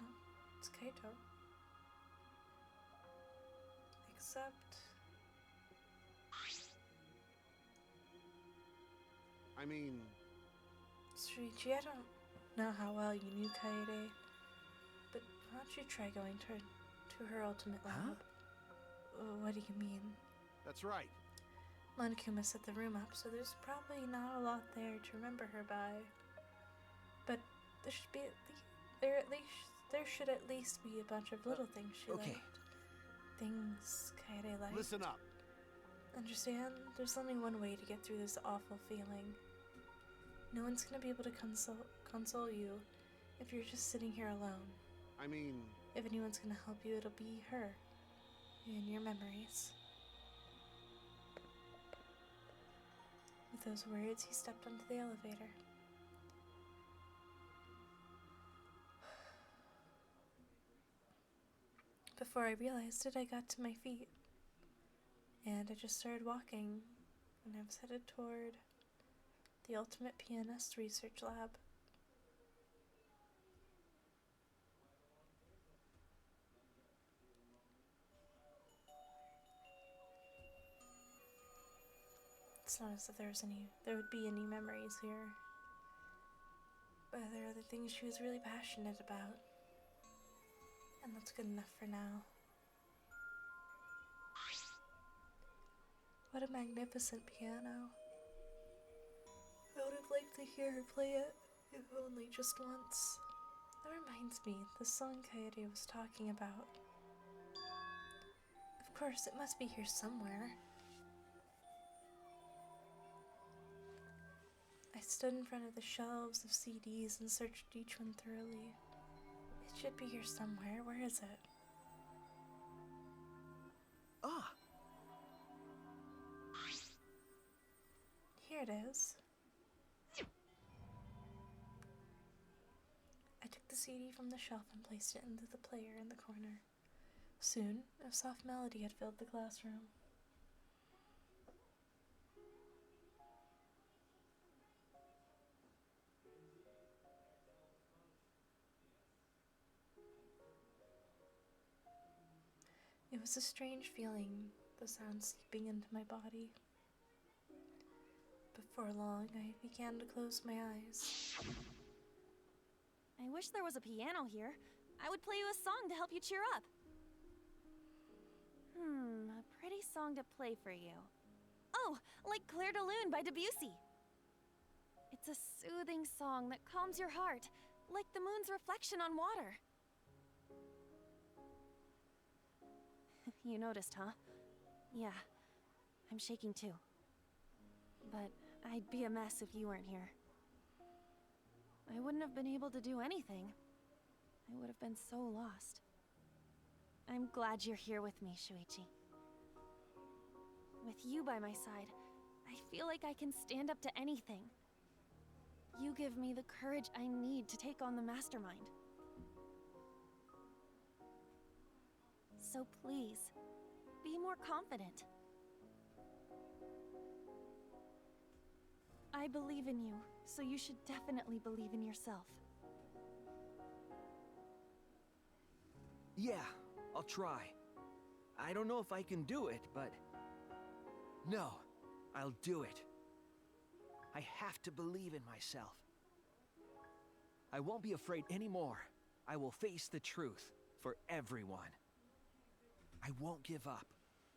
Oh, it's Kaito. Except... I mean... Shuichi, I don't know how well you knew Kaede, but why don't you try going to her ultimate lab? What do you mean? That's right. Monokuma set the room up, so there's probably not a lot there to remember her by. But there should be there should at least be a bunch of little things she liked. Things Kaede liked. Listen up. Understand? There's only one way to get through this awful feeling. No one's gonna be able to console you if you're just sitting here alone. I mean... If anyone's gonna help you, it'll be her. And your memories. With those words, he stepped onto the elevator. Before I realized it, I got to my feet. And I just started walking, and I was headed toward the Ultimate Pianist Research Lab. It's not as if there would be any memories here. But there are other things she was really passionate about. And that's good enough for now. What a magnificent piano. I would have liked to hear her play it, if only just once. That reminds me, the song Kaede was talking about. Of course, it must be here somewhere. I stood in front of the shelves of CDs and searched each one thoroughly. It should be here somewhere. Where is it? Ah! Here it is. I took the CD from the shelf and placed it into the player in the corner. Soon, a soft melody had filled the classroom. It was a strange feeling, the sound seeping into my body. Before long, I began to close my eyes. I wish there was a piano here. I would play you a song to help you cheer up. A pretty song to play for you. Oh, like Clair de Lune by Debussy. It's a soothing song that calms your heart, like the moon's reflection on water. You noticed, huh? Yeah, I'm shaking too. But I'd be a mess if you weren't here. I wouldn't have been able to do anything. I would have been so lost. I'm glad you're here with me, Shuichi. With you by my side, I feel like I can stand up to anything. You give me the courage I need to take on the Mastermind. So please, be more confident. I believe in you, so you should definitely believe in yourself. Yeah, I'll try. I don't know if I can do it, but... No, I'll do it. I have to believe in myself. I won't be afraid anymore. I will face the truth for everyone. I won't give up.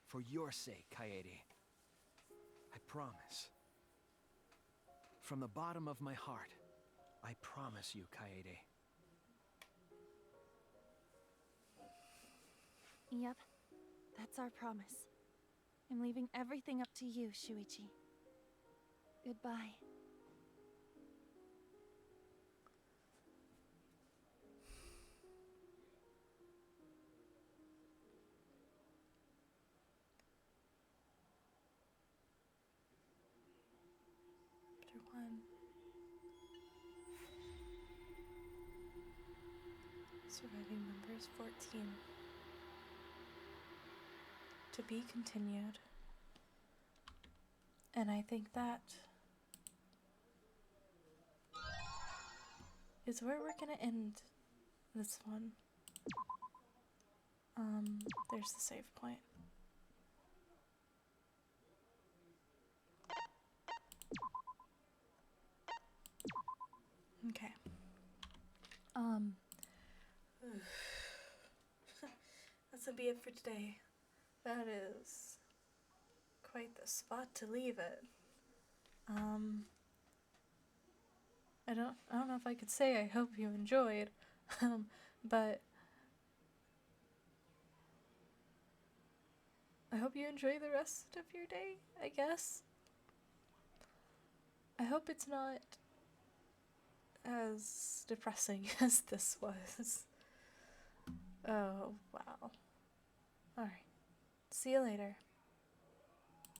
For your sake, Kaede. I promise. From the bottom of my heart, I promise you, Kaede. Yep, that's our promise. I'm leaving everything up to you, Shuichi. Goodbye. Chapter 1. Surviving members 14. To be continued. And I think that is where we're gonna end this one. There's the save point. Okay. That's gonna be it for today. That is quite the spot to leave it. I don't know if I could say I hope you enjoyed, but I hope you enjoy the rest of your day, I guess. I hope it's not as depressing as this was. Oh, wow. Alright. See you later.